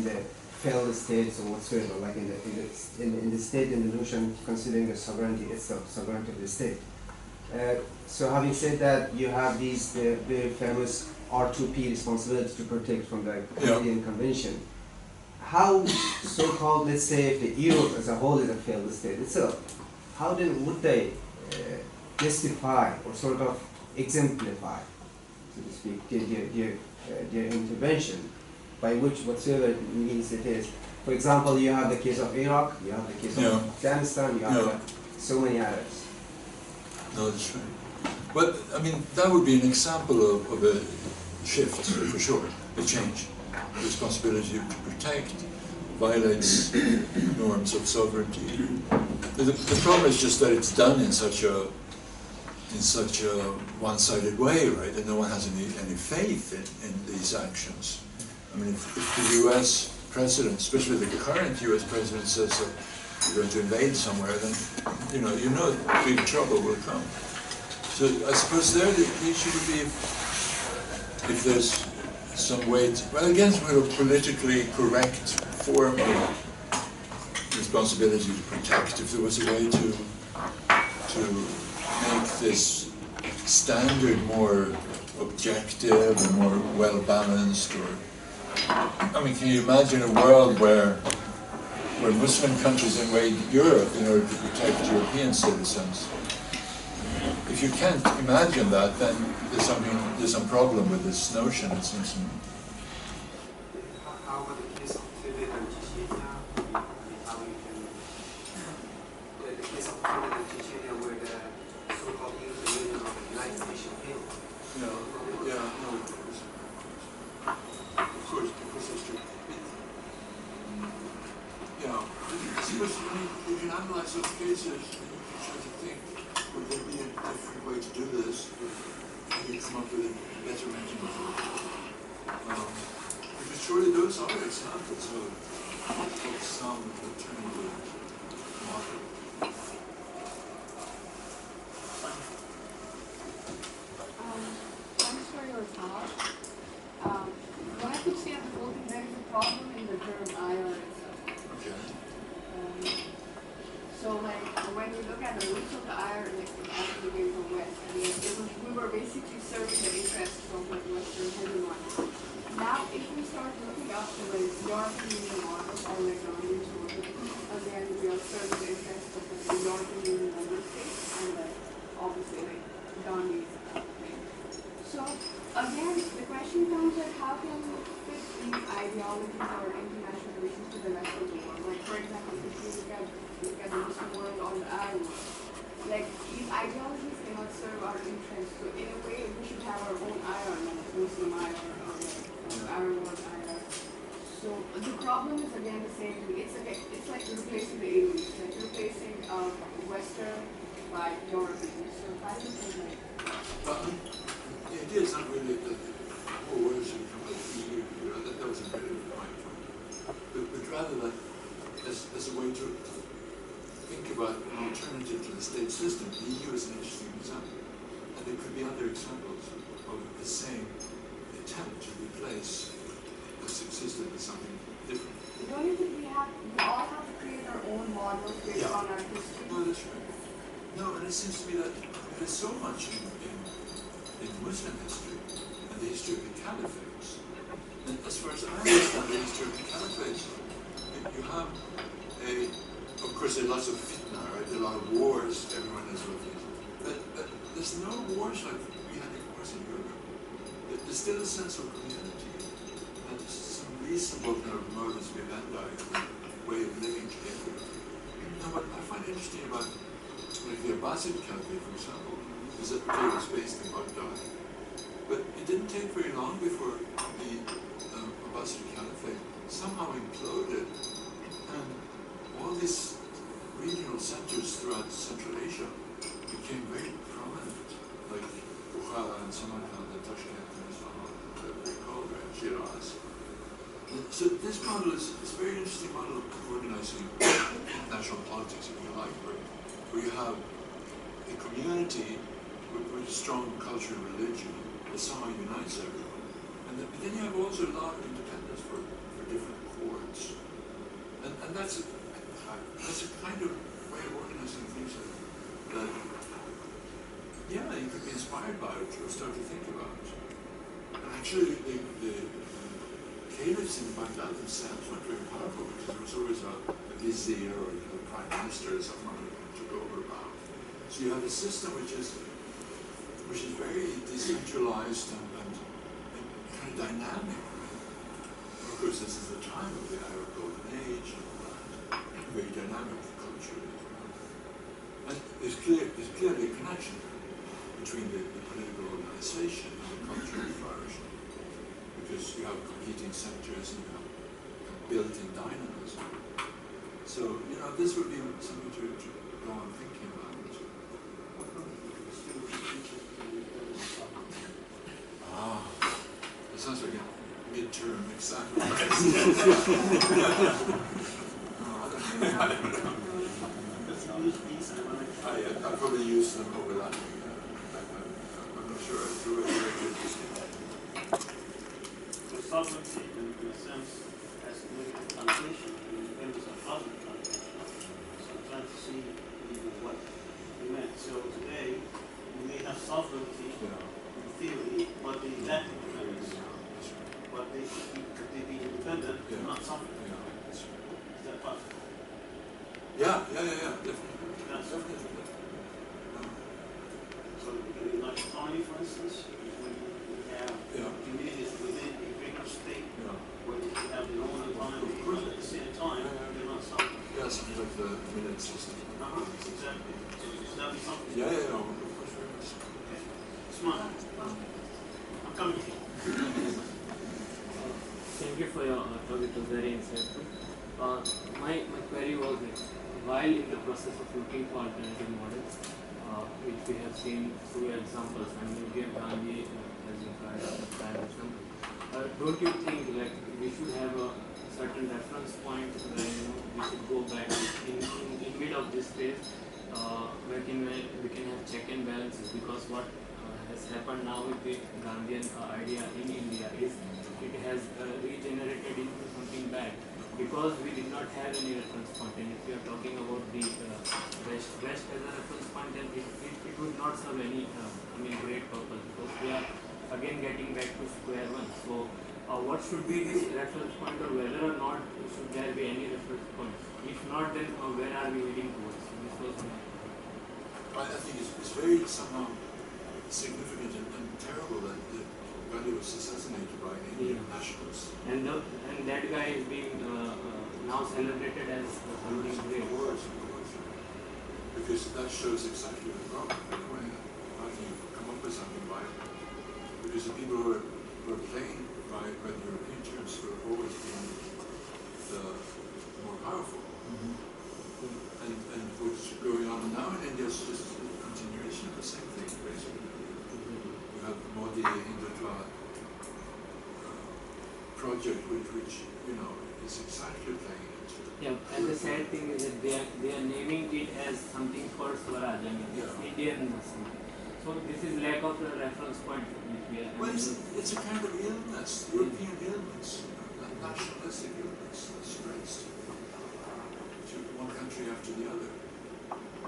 the failed states or whatsoever, like in the state, in the notion considering the sovereignty itself, sovereignty of the state. So having said that, you have these very famous R2P responsibility to protect from the Canadian Convention. How so-called, let's say, if the Europe as a whole is a failed state itself, how then would they justify or sort of exemplify, so to speak, their intervention, by which whatsoever means it is? For example, you have the case of Iraq, you have the case of Afghanistan, you have so many others. No, that's right. Well, I mean, that would be an example of a shift, for sure, a change. Responsibility to protect violates norms of sovereignty. The problem is just that it's done in such a one-sided way, right? And no one has any faith in these actions. I mean, if the U.S. president, especially the current U.S. president, says that you're going to invade somewhere, then you know big trouble will come. So I suppose there the issue would be if there's some way to, well, again, sort of politically correct form of responsibility to protect, if there was a way to make this standard more objective and more well-balanced, or, I mean, can you imagine a world where Muslim countries invade Europe in order to protect European citizens? If you can't imagine that, then there's some problem with this notion, it seems to me. How about the case of Tibet and Chechnya? How you can, the case of Tibet and Chechnya, where the so-called Union of the United Nations failed. Of course, because it's true. I suppose you can analyze those cases and you can try to think, would there be a different way to do this? Can you come up with a better mechanism? Because surely those are examples of some alternative model. Thanks for your talk. What I could see at the whole thing, there is a problem in the term IR itself. Okay. So like when we look at the roots of the IR, like it actually came from West, and we were basically serving the interests of like Western hegemony. Now if we start looking up to like European Union models or like Gandhi's model, again we are serving the interests of the European Union member states and like obviously like Gandhi's thing. So again the question comes like how can we fit these ideologies or international relations to the rest of the world? Like for example, if you look at the Muslim world or the Arab world, like these ideologies cannot serve our interests. So in a way, we should have our own IR, like Muslim IR or like Arab world IR. So the problem is again the same thing. It's like replacing the aliens, like replacing Western by European. So I don't think like. But the idea is not really that the whole world should become like the EU. That was a very my point. But rather that as a way to think about an alternative to the state system. The EU is an interesting example. And there could be other examples of the same attempt to replace what's existed with something different. Don't you think we all have to create our own models based on our history? No, that's right. No, and it seems to me that there's so much in Muslim history and the history of the caliphates. And as far as I understand the history of the caliphates, you have of course there are lots of fitna, right? There are a lot of wars, everyone has sort of things. But there's no wars like we had in wars in Europe. There's still a sense of community. And there's some reasonable kind of modus vivendi way of living together. Now what I find interesting about like the Abbasid Caliphate, for example, is that it was based in Baghdad. But it didn't take very long before the Abbasid Caliphate somehow imploded, and all these regional centers throughout Central Asia became very prominent, like Bukhara and Samarkand and Tashkent and Isfahan, whatever they call it, Shiraz. So this model is a very interesting model of organizing national politics, if you like, where you have a community with a strong culture and religion that somehow unites everyone. But then you have also a lot of independence for different courts. And that's a kind of way of organizing things that you could be inspired by it or start to think about. And actually, the caliphs in Baghdad themselves weren't very powerful because there was always a vizier or a prime minister or someone who took over about. So you have a system which is very decentralized and kind of dynamic. And of course, this is the time of the Arab Golden Age, and very dynamic culture. And there's clearly a connection. between the political organization and the cultural flourishing, because you have competing sectors and you have built-in dynamism. So, this would be something to go on thinking about. It sounds like a midterm exam. I probably use them overlapping. I'm not sure. It's really interesting. So sovereignty, in a sense, has significant connotation in independence of other countries. So I'm trying to see what you meant. So today, we may have sovereignty in theory, but the exact independence. But could they be independent, not sovereign? Is that possible? Yeah, definitely. Yes. Definitely. So in like autonomy, for instance, when you have communities within a bigger state, where they can have their own autonomy, but at the same time, they're not sovereign. Yeah, something like the minute system. Exactly. So should that be something? Yeah, of course, very much. Okay. Smart. I'm coming to you. Thank you for your talk. It was very insightful. My query was that while in the process of looking for alternative models, which we have seen through examples, and you gave Gandhi as a kind of prime example, don't you think like we should have a certain reference point where we should go back in mid of this phase, where we can have check and balances, because what has happened now with the Gandhian idea in India is it has regenerated into something bad, because we did not have any reference point. And if we are talking about the West as a reference point, then it would not serve any great purpose, because we are again getting back to square one. So what should be this reference point, or whether or not should there be any reference point? If not, then where are we heading towards? This was I think it's very somehow significant and terrible that Gandhi was assassinated by Indian nationals. And that guy is being now celebrated as something great. Of course. Because that shows exactly the problem. Anyway, how do you come up with something like it? Because the people who are playing by the European terms who are always being the more powerful. And what's going on now in India is just a continuation of the same thing, basically. You have Modi Hindutva project, which is exactly playing into. Yeah, and the sad thing is that they are naming it as something for Swaraj, it's Indian something. So this is lack of a reference point which we are. Well, it's a kind of illness, European illness, a nationalistic illness that spreads to one country after the other,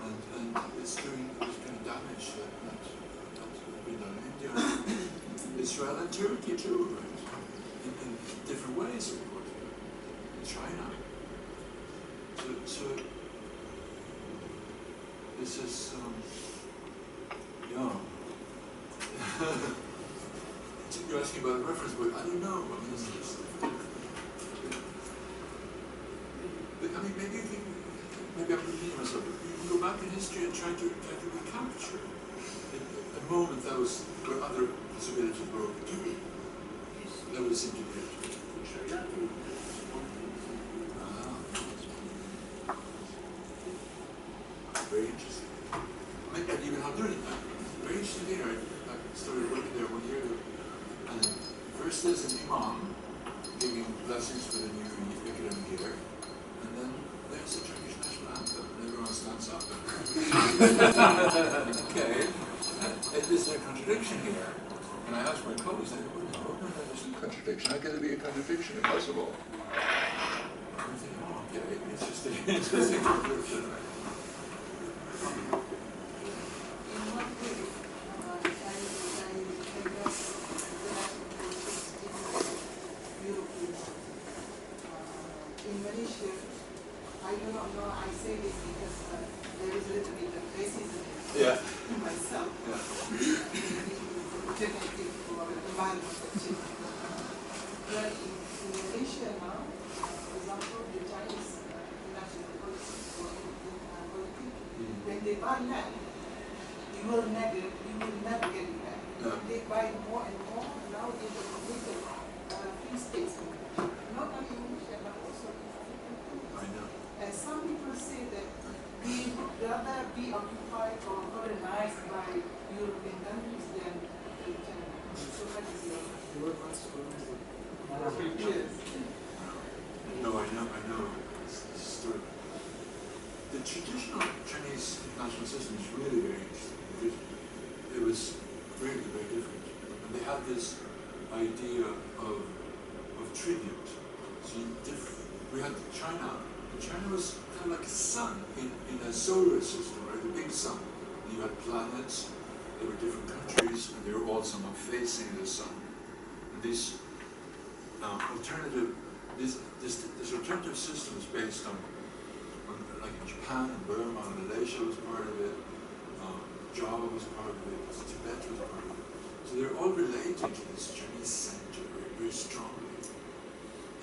and it's doing this kind of damage that's been done in India, Israel, and Turkey too, right? In different ways, of course. In China. So this is You're asking about a reference book. I don't know. I mean, maybe I'm repeating myself. You can go back in history and try to recapture a moment where other possibilities were open to you. That would seem to be it. Very interesting. And even Haldun, very interesting thing. I started working there 1 year ago. And first there's an imam giving blessings for the new academic year, and then there's the Turkish national anthem, and everyone stands up. Okay, is there a contradiction here? And I asked my colleagues, they go, no, there's no contradiction. How can there be a contradiction? Impossible. And I think, okay, interesting contradiction. In Malaysia, I do not know, I say this because there is a little bit of racism in myself. Genetic or environmental. But in Malaysia now, for example, the Chinese national politics, when they buy land, you will never get it back. No. They buy more and more. Now they will make it free states. Not only Indonesia, but also in Africa. I know. And some people say that we would rather be occupied or colonized by European countries than China. So that is your yes. No, I know. It's story. The traditional Chinese national system is really very interesting because it was really very different. And they had this idea of tribute. So we had China. China was kind of like a sun in a solar system, right? The big sun. You had planets. There were different countries, and they were all somehow facing the sun. And this alternative system is based on like in Japan and Burma and Malaysia was part of it, Java was part of it, Tibet was part of it. So they're all related to this Chinese center very, very strongly.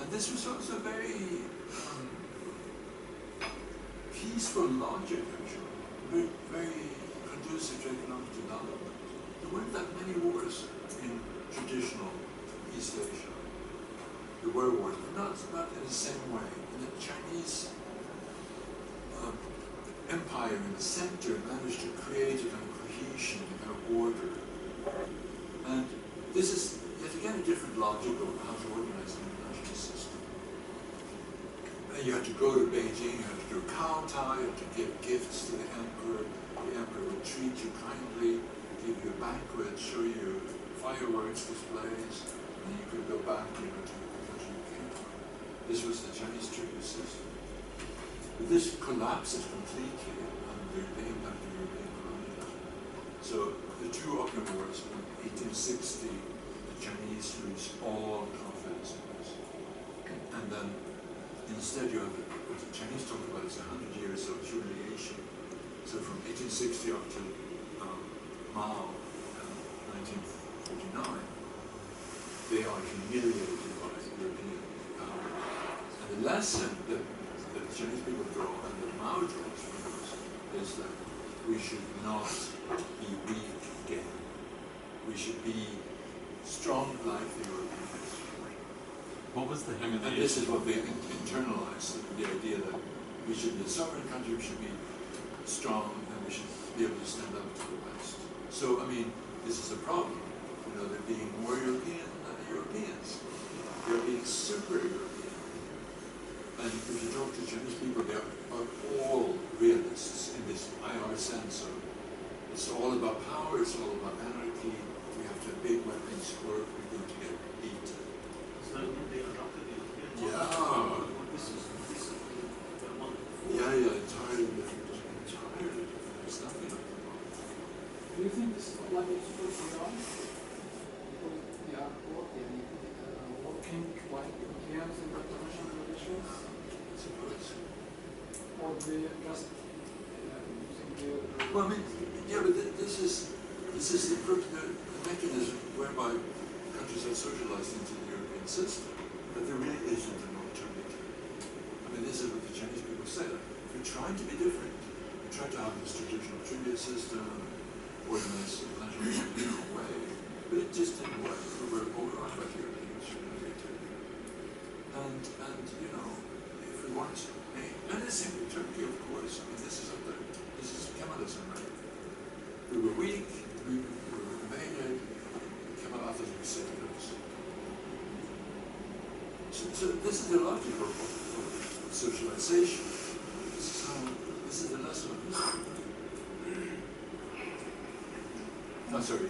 And this was also very peaceful logic, actually, very, very conducive to economic development. There weren't that many wars in traditional East Asia. There were wars, but not in the same way. And the Chinese empire in the center managed to create a kind of cohesion, a kind of order. And this is, yet again, a different logic of how to organize an international system. And you had to go to Beijing, you had to do a kowtow, you had to give gifts to the emperor would treat you kindly, give you a banquet, show you fireworks displays, and you could go back, to the country you came from. This was the Chinese tribute system. But this collapses completely under the impact of European colonialism. So the two opium wars in 1860, the Chinese lose all confidence in this. And then instead you have what the Chinese talk about is 100 years of humiliation. So from 1860 up to Mao, 1949, they are humiliated by European power. And the lesson that the Chinese people draw and that Mao draws from this is that we should not be weak again. We should be strong like the Europeans. What was the And this is what they internalized, the idea that we should be a sovereign country, we should be strong, and we should be able to stand up to the West. So, I mean, this is a problem. You know, they're being more European than the Europeans. They're being super European. And if you talk to Chinese people, they are all realists in this IR sense of it's all about power, it's all about anarchy, we have to have big weapons or we're going to get beaten. So they adopted the European Yeah. model. This is the model. Yeah, entirely different. Entirely different. It's nothing like the model. Do you think this is like it's supposed to be done? Because they are working like Europeans in international relations? I suppose. Or they just using the... Well, I mean, yeah, but this is the mechanism whereby countries are socialized into the European system, that there really isn't an alternative. I mean, this is what the Chinese people say. If we're trying to be different, we try to have this traditional tribute system, organize the national in a way, but it just didn't work. We were overrun by the Europeans. And you know, if we want to, and the same with Turkey, of course. I mean, this is Kemalism, right? We were weak, we were invaded, Kemal Atatürk saved us. So this is the logic of socialization. This is the lesson of history. Oh, sorry,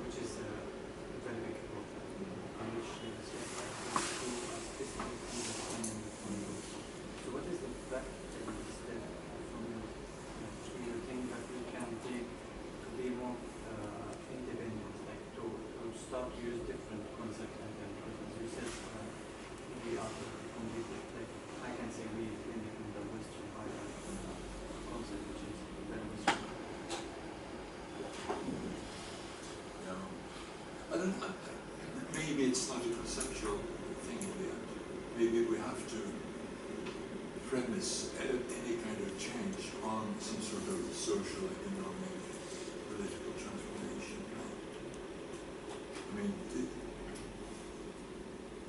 which is very big book, on which so what is the fact that from you think that we can conceptual thing in the end. Maybe we have to premise any kind of change on some sort of social, economic, political transformation. I mean,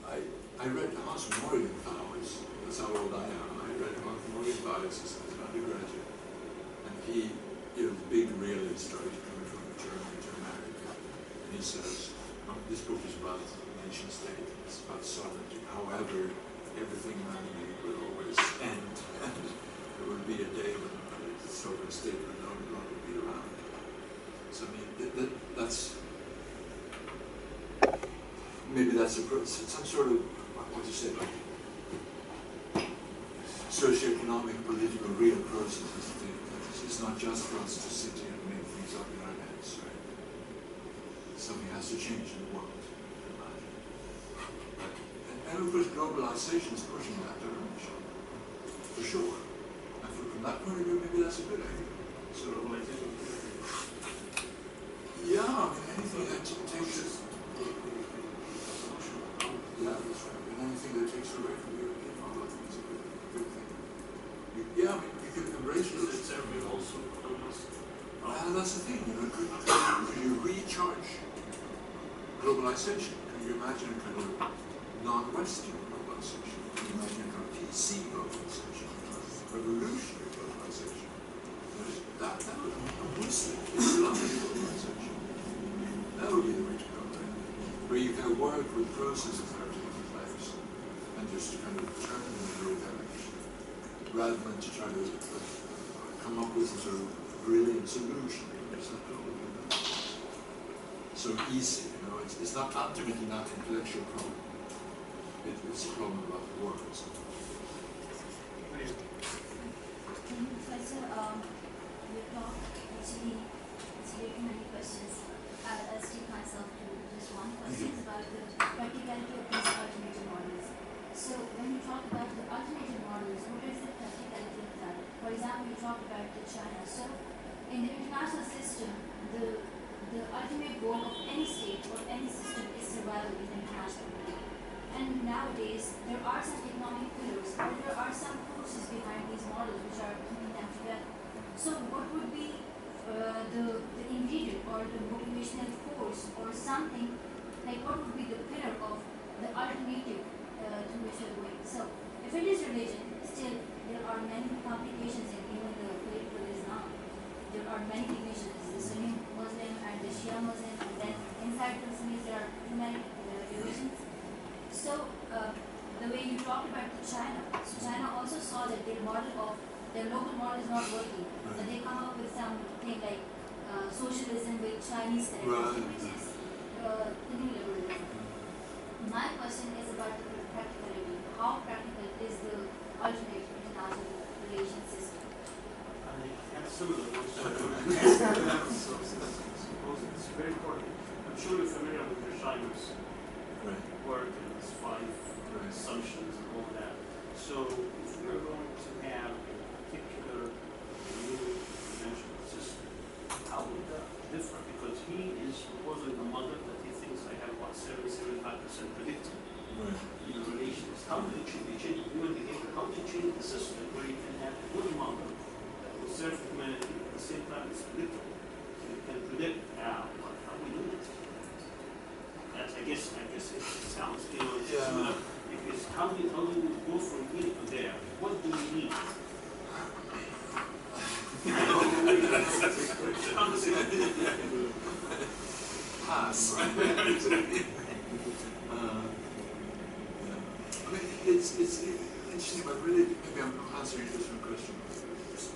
I read Hans Morgenthau's, that's how old I am. I read Hans Morgenthau's as an undergraduate, and he, the big realist, right, coming from Germany to America, and he says, this book is about nation state, it's about sovereignty. However, everything man-made will always end, and there will be a day when the sovereign state will no longer be around. So I mean, that's maybe that's some sort of what you say, like socio-economic, political, real processes. It's not just for us to sit here and make things up in our heads, right? Something has to change in the world. And of course, globalization is pushing that direction, for sure. And from that point of view, maybe that's a good idea. So, yeah, I mean, anything that takes us, yeah, that's right. And anything that takes away from the European model, I think is a good thing. Yeah, I mean, we could embrace it. It's every also almost. Well, that's the thing, could you recharge globalization? Can you imagine a kind of non-Western globalization? Can you imagine a kind of PC globalization? Revolutionary globalization? That would be a Muslim, Islamic globalization. That would be the way to go, right? Where you can work with processes that are taking place and just kind of turn them in your direction, rather than to try to come up with some sort of brilliant solution. It's not so easy, it's not ultimately not an intellectual problem. It's a problem about the world. Professor, you talked actually too many questions. I'll stick myself to just one question about the practicality of these alternative models. So when you talk about the alternative models, what is the practicality of that? For example, you talked about the China. So in the international system, the ultimate goal of any state or any system is survival in the international world. And nowadays, there are some economic pillars, but there are some forces behind these models which are keeping them together. So what would be the ingredient or the motivational force or something, like what would be the pillar of the alternative to which we're going? So if it is religion, still there are many complications in even the political Islam. There are many divisions, the Sunni Muslim and the Shia Muslim, and then inside the Sunnis there are too many divisions. So the way you talked about China, so China also saw that their local model is not working. So they come up with something like socialism with Chinese characteristics, which is the new liberalism. My question is about the practicality. How practical is the alternate international relation system? Similar ones. It's very important. I'm sure you're familiar with Scheimer's work and his 5 assumptions and all that. So if we're going to have a particular new dimensional system, how would that differ? Because he is proposing a model that he thinks I have about 75% predicted in relations. How do you change human behavior? How do you change the system where you can have a good model that will serve humanity at the same time it's predictable? You can predict how we do it. That's, I guess it sounds similar. Because how do we go from here to there? What do we need? Pass. I mean, it's interesting about religion. Maybe I'm answering this one question.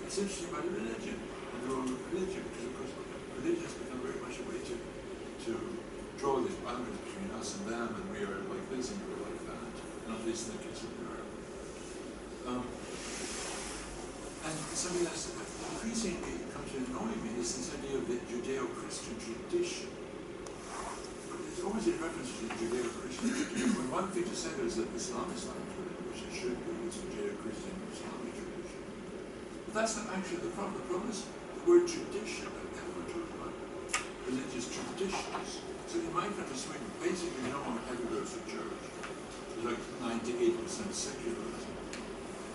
It's interesting about religion and the role of religion, because of course religion has become very much a way to draw these boundaries between us and them, and we are like this and we're like that, not least in the case of Europe. And something that's increasingly come to annoy me is this idea of the Judeo-Christian tradition. There's always a reference to the Judeo-Christian tradition. When one thing to say is that Islam is not included, which it should be, it's a Judeo-Christian Islamic tradition. But that's not actually the problem. The problem is the word tradition that we're talking about. The religious traditions. So in my country, Sweden, basically no one ever goes to church. There's like 98% secularism.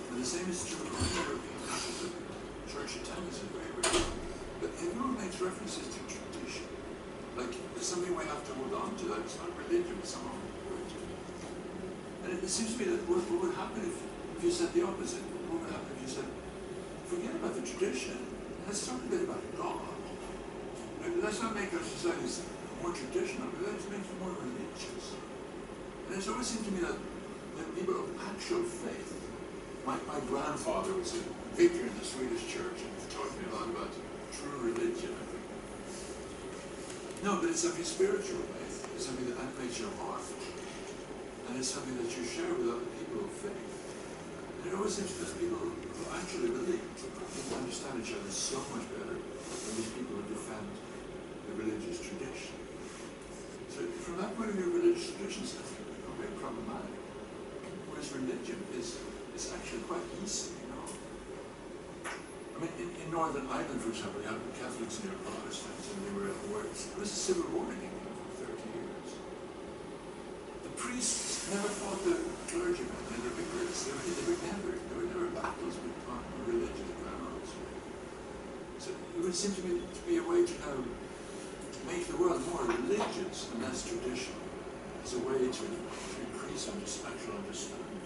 And the same is true of many European countries. Church attendance is very rare. But everyone makes references to tradition. Like, there's something we have to hold on to, that it's not religion, it's somehow important. And it seems to me that what would happen if you said the opposite? What would happen if you said, forget about the tradition, let's talk a bit about God. Let's not make our societies more traditional, but let's make them more religious. And it's always seemed to me that people of actual faith, my grandfather was a vicar in the Swedish church and he taught me a lot about true religion, I think. No, but it's something spiritual faith. It's something that animates your heart. And it's something that you share with other people of faith. And it always seems that people who actually believe understand each other so much better than these people who defend the religious tradition. So from that point of view, religious traditions are very problematic. Whereas religion is actually quite easy, you know. I mean, in Northern Ireland, for example, you had Catholics and Protestants, and they were at war. There was a civil war in England for 30 years. The priests never fought the clergymen and the vicars. There were never battles on religious grounds. So it would seem to me to be a way to kind of make the world more religious and less traditional, as a way to increase actual understanding.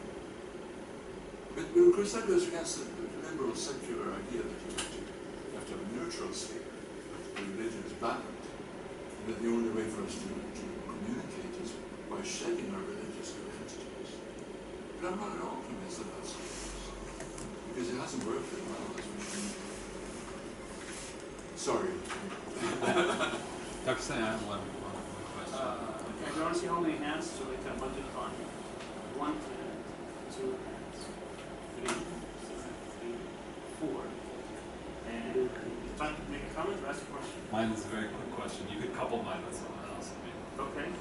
But of course that goes against the liberal secular idea that you have to have a neutral sphere, where religion is banned, and that the only way for us to communicate is by shedding our religious identities. But I'm not at all convinced that that's the case, because it hasn't worked very well as we should. Sorry. Dr. Stein, I have one question. I don't see how many hands, so we can bunch it on. 1, 2 hands, 3, 4. And trying to make a comment or ask a question? Mine is a very quick question. You could couple mine with someone else. Okay.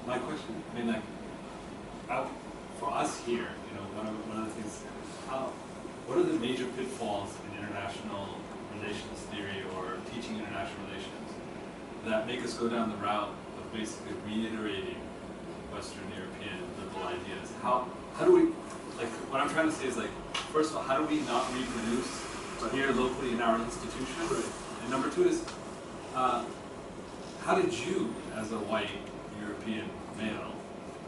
My question, I mean, like, for us here, you know, one of the things, what are the major pitfalls in international relations theory or teaching international relations that make us go down the route of basically reiterating Western European liberal ideas? How do we, like, what I'm trying to say is, like, first of all, how do we not reproduce here locally in our institution? And number two is, how did you, as a white European male,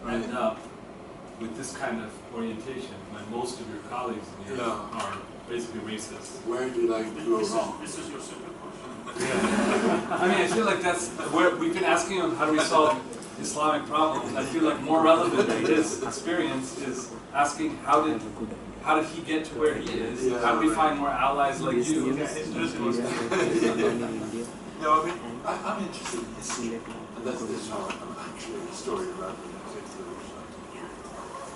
end up with this kind of orientation when most of your colleagues in Europe are basically racist? Where do you like to go wrong? This is your simple question. Yeah. I mean, I feel like that's where we've been asking him, how do we solve Islamic problems? I feel like more relevant to his experience is asking how did he get to where he is? How do we find more allies like you? No, I mean, I'm interested in history, and that's how I'm actually a historian rather than a theorist.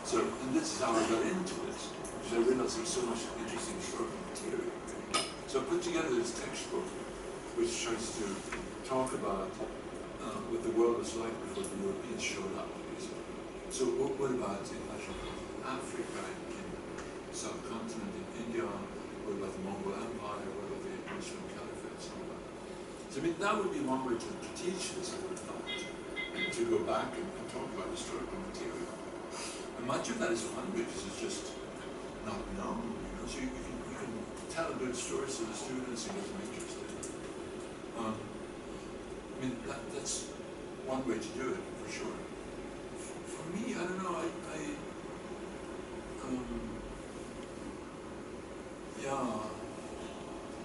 So, and this is how I got into this, because I realized there's so much interesting historical material. So I put together this textbook, which tries to talk about what the world was like before the Europeans showed up. So what about international in Africa, in the subcontinent, in India? What about the Mongol Empire? What about the Muslim Caliphate? So I mean, that would be one way to teach this, I would have thought, to go back and talk about historical material. And much of that is fun because it's just not known, you know. So you can tell good stories to the students and get them interested. I mean, that's one way to do it, for sure. For me, I don't know,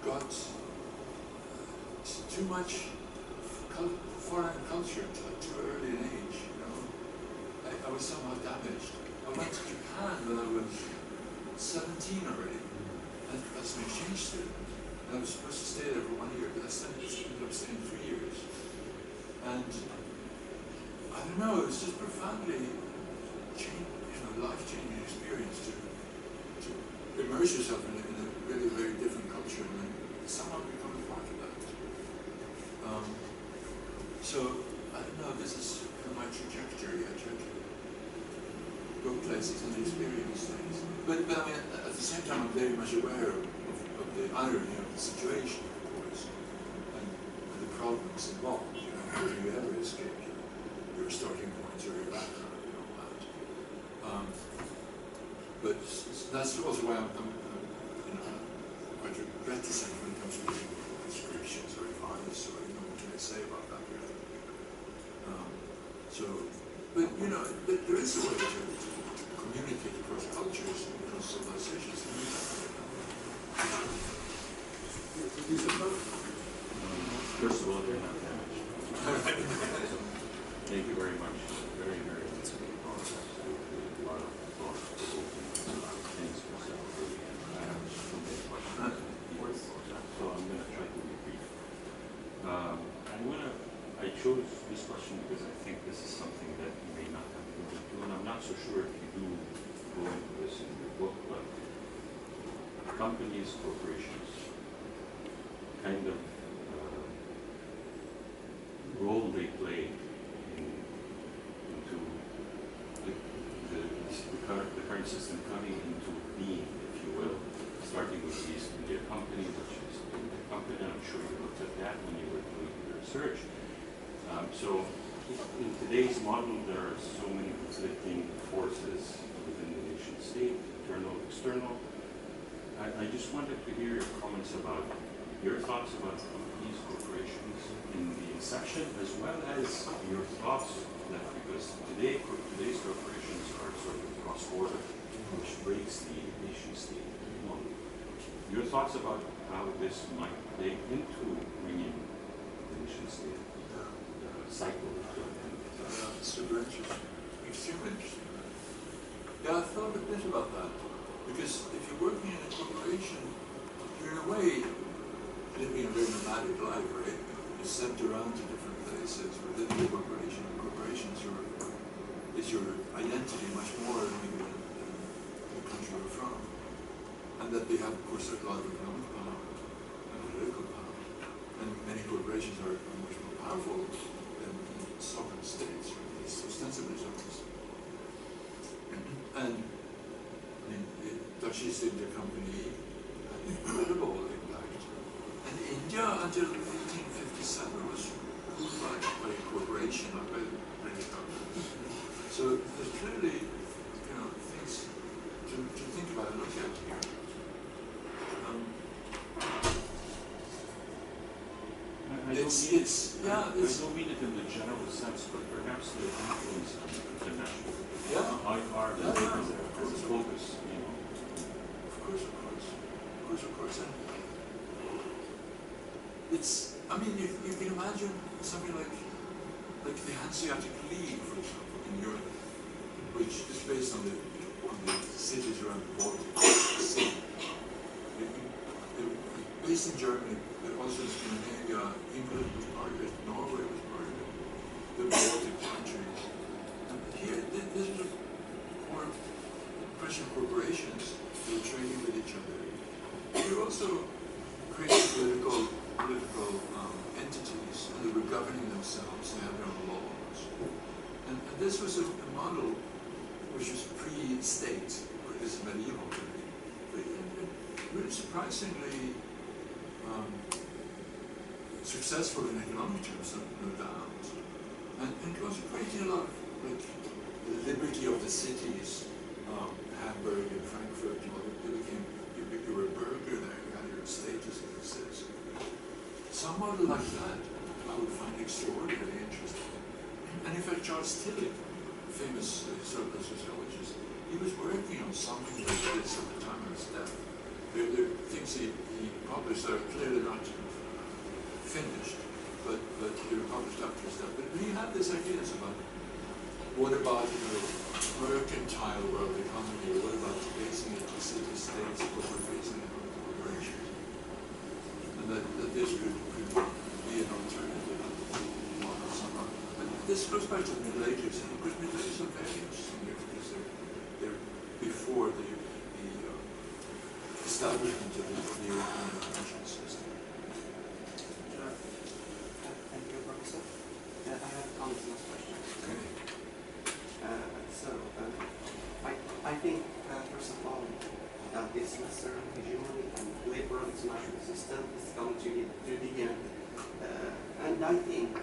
got too much foreign culture at too early an age, you know. I was somehow damaged. I went to Japan when I was 17 already, as an exchange student. And I was supposed to stay there for 1 year, but I ended up staying 3 years. And I don't know, it was just profoundly life-changing experience to immerse yourself in a really very different culture and then somehow become a part of that. So I don't know, this is kind of my trajectory. I try to go places and experience things. But I mean, at the same time, I'm very much aware of the irony of the situation, of course, and the problems involved. You know, if you ever escape your starting points or your background and all that. But that's also why I'm you know, quite reticent when it comes to giving prescriptions or advice, or you know, what can I say about that really. But you know, there is a way to communicate across cultures and across civilizations. First of all, they're not damaged. Thank you very much. Very, very much. A lot of thought. Things for self-improvement. I have so many questions. So I'm going to try to be brief. I chose this question because I think this is something that you may not have gone into, and I'm not so sure if you do go into this in your book, but companies, corporations, kind of role they play into the current system coming into being, if you will, starting with the East India Company, which is the company. I'm sure you looked at that when you were doing your research. So in today's model, there are so many conflicting forces within the nation state, internal, external. I just wanted to hear your comments about your thoughts about companies, corporations in the inception, as well as your thoughts that because today's corporations are sort of cross-border, which breaks the nation state model. Your thoughts about how this might play into bringing the nation state cycle to an end. Super interesting. Extremely interesting. Yeah, I thought a bit about that. Because if you're working in a corporation, you're in a way living a very nomadic life, right? You're sent around to different places within the corporation. Corporations is your identity much more maybe than the country you're from. And that they have, of course, a lot of economic power and political power. And many corporations are much more powerful than sovereign states, or at least ostensibly sovereign states. And I mean, the Dutch East India Company had incredible impact. And India, until 1857, was ruled by a corporation, not by the British government. So there's clearly, you know, things to think about and look at here. I don't mean it in the general sense, but perhaps the influence on international are as a focus, you know. Of course. And it's, I mean, you can imagine something like the Hanseatic League, for example, in Europe, which is based on the cities around the Baltic Sea. Based in Germany, but also in Scandinavia. England was part of it, Norway was part of it, the Baltic countries. And here, this is more Russian corporations who are trading with each other. They also created political entities, and they were governing themselves. They had their own laws. And this was a model which was pre-state, or this medieval period. But really surprisingly successful in economic terms, no doubt. And it was creating a lot of, like, the liberty of the cities, Hamburg and Frankfurt, you know, you were a burgher there, you had your status as a citizen. Some model like that I would find extraordinarily interesting. And in fact, Charles Tillich, famous historical sociologist, he was working on something like this at the time of his death. There are things he published that are clearly not finished, but they were published after his death. But he had these ideas about what about, you know, mercantile world economy, or what about basing it on city-states, what we're basing it on corporations, and that this could be an alternative model somehow. But this goes back to the Middle Ages, and of course Middle Ages are very interesting here because they're before the establishment of the European financial system. Thank you, Professor. I have a comment on this question. I think, first of all, this Western hegemony and liberal international system is going to begin And I think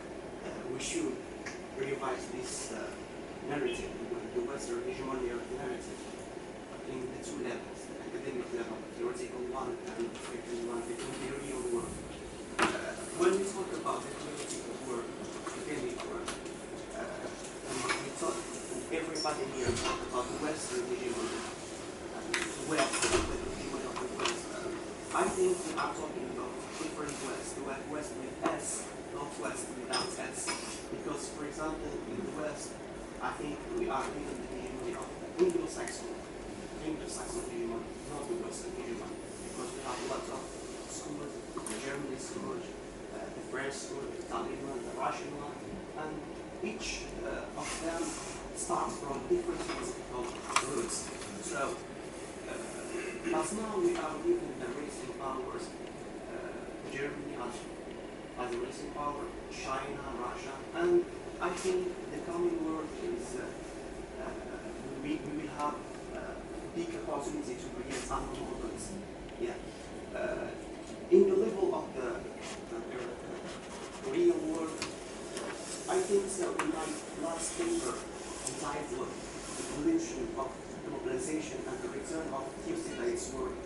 we should revise this narrative, the Western hegemony narrative, in the two levels, the academic level, the theoretical one, and the practical one, the real world. When we talk about the theoretical world, academic world, we talk, everybody here talk about the Western hegemony, West, the hegemony of the West. I think we are talking about different West, the West with S, not West without S. Because, for example, in the West, I think we are in the hegemony of Anglo-Saxon hegemony, not the Western hegemony. Because we have a lot of schools, the German school, the French school, the Italian one, the Russian one, and each of them starts from different philosophical roots. So, but now we are living the racing powers, Germany as a racing power, China, Russia, and I think the coming world is we will have big opportunity to create other models. Yeah. In the level of the real world, I think so. In my last paper entitled "The Evolution of Globalization and the Return of Thursday's World,"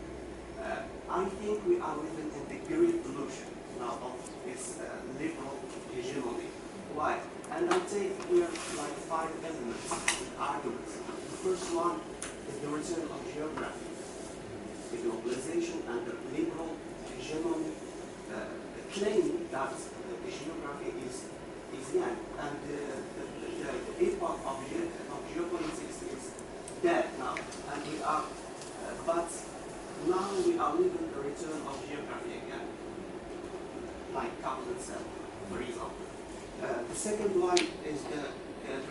I think we are living in the great illusion now of this liberal hegemony. Why? And I take here like 5 elements, arguments. The first one is the return of geography, the globalization and the liberal hegemony claim that the geography is young, and the epoch of geopolitics is dead now, and we are, but now we are living the return of geography again, like Captain said, for example. The second one is the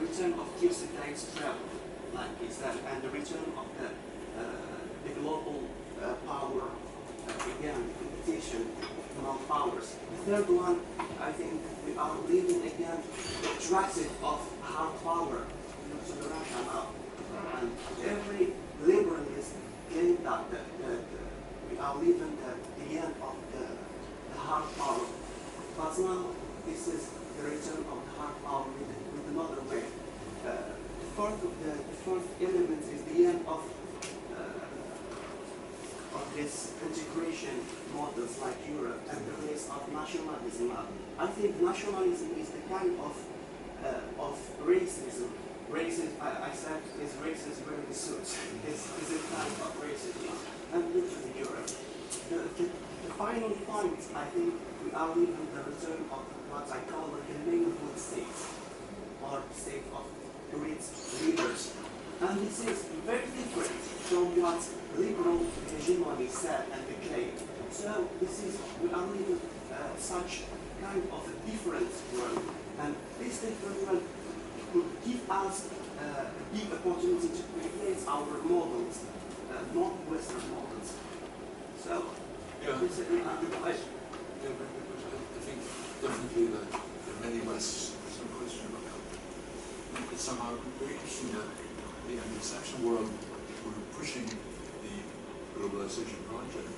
return of Thursday's travel, like he said, and the return of the global power, again, competition among powers. The third one, I think we are living again the transit of hard power to the Russia now. And every liberalist claim that we are living the end of the hard power. But now this is the return of the hard power with another way. The fourth element is the end of this integration models like Europe and the place of nationalism. I think nationalism is the kind of racism. Racism, I said, is racist wearing suits. Is a kind of racism. And look at Europe. The final point, I think, we are living the return of what I call the neighborhood states, or state of great leaders. And this is very different from what liberal hegemony said and claimed. So this is, we are living such kind of a different world. And this different world could give us a big opportunity to create our models, not Western models. So, this is I think definitely that in many Wests, there's no question about that. It's somehow very interesting that the Anglo-Saxon world were pushing the globalization project,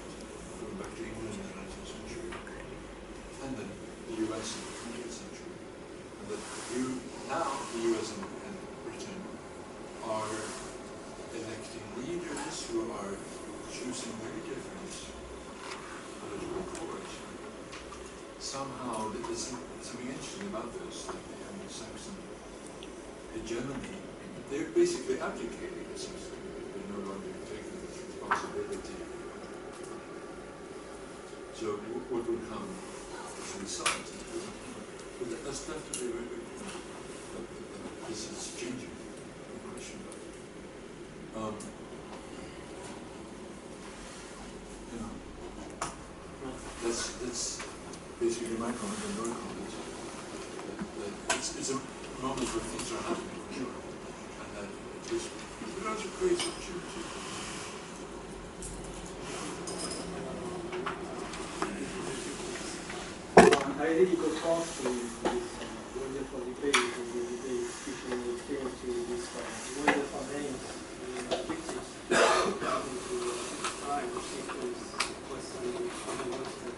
going back to England in the 19th century, and then the US in the 20th century. And that now the US and Britain are electing leaders who are choosing very different political course. Somehow there's something interesting about this, that the Anglo-Saxon hegemony, they're basically abdicating essentially. They're no longer taking this responsibility. So what will come as a result? But that's definitely very good. This is changing. No question about it. That's basically my comment and your comment. That it's a moment where things are happening for sure, and that it also creates opportunity. I really got off to this wonderful debate, and the debate especially when it came to this wonderful names and pictures coming to describe the systems Western and Western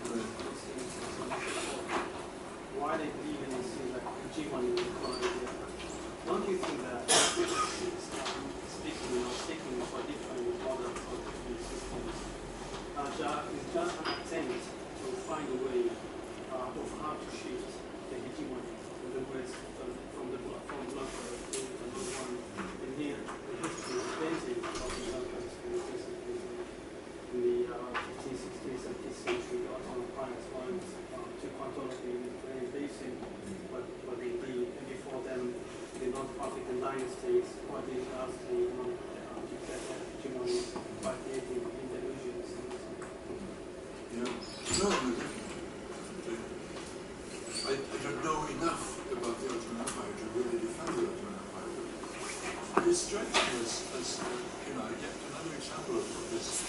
this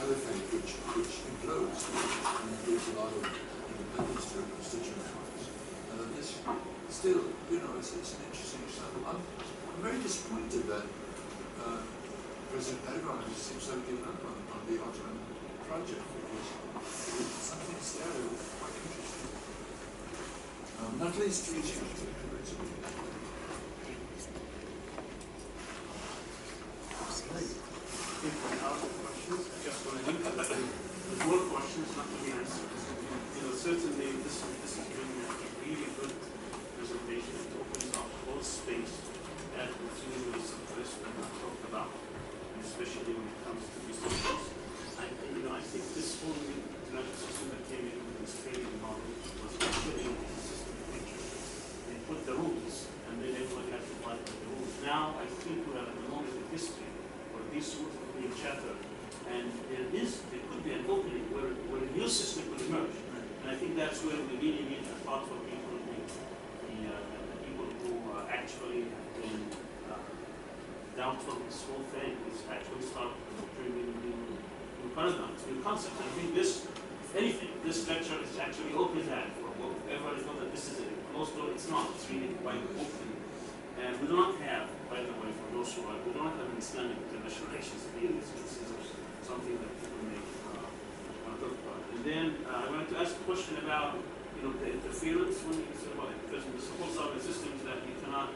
elephant which implodes and gives a lot of independence to constituent parts. And that this still, it's an interesting example. I'm very disappointed that President Erdogan seems to have given up on the Ottoman project, because some things there are quite interesting. Not least reaching out to the principle. There's more questions not to be answered. Certainly this has been a really good presentation. It opens up a whole space that continually suppressed and not talked about, and especially when it comes to these issues. I think this whole new international system that came in with this trading model was actually a consistent picture. They put the rules, and then everybody had to abide by the rules. Now I think we are at the moment in history where these rules are being shattered, and there could be an opening where a new system could emerge. And I think that's where we really need a thoughtful people, the people who actually have been down from this whole thing, is actually start bringing new paradigms, new concepts. And I think this, if anything, this lecture is actually open that for whoever thought that this is a closed door. It's not. It's really quite open. And we do not have, by the way, for those who are, we don't have an Islamic international relations theory. This is something that people may want to talk about. And then I wanted to ask a question about, the interference when you say about it, because in the so-called sovereign systems that you cannot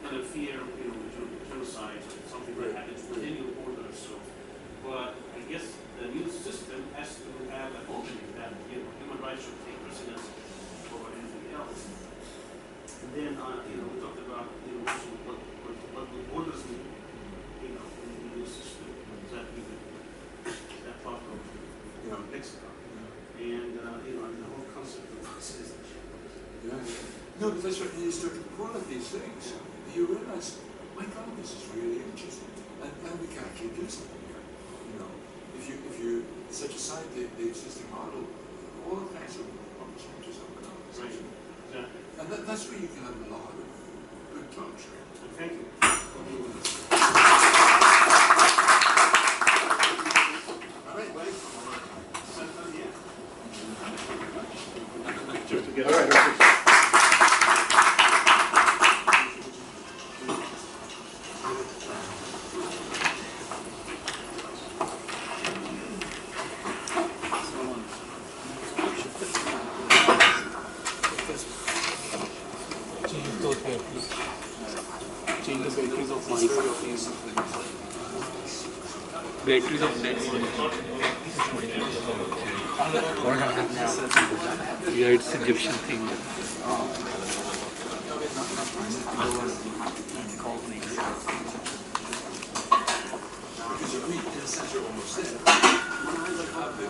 interfere, with genocide or something that happens within your borders. So, but I guess the new system has to have an opening that human rights should take precedence over anything else. And then we talked about also what the borders mean, in the new system. Is that part of Mexico? And the whole concept of citizenship. Yeah. No, but that's right. You start to pull at these things, you realize, my God, this is really interesting, and we can actually do something here. If you set aside the existing model, all kinds of opportunities open up. Right. Exactly. And that's where you can have a lot of good talks. Thank you. All right, buddy. All right. Batteries of net. What happened now? Yeah, it's Egyptian thing. Because you read in a sense you're almost there. You have the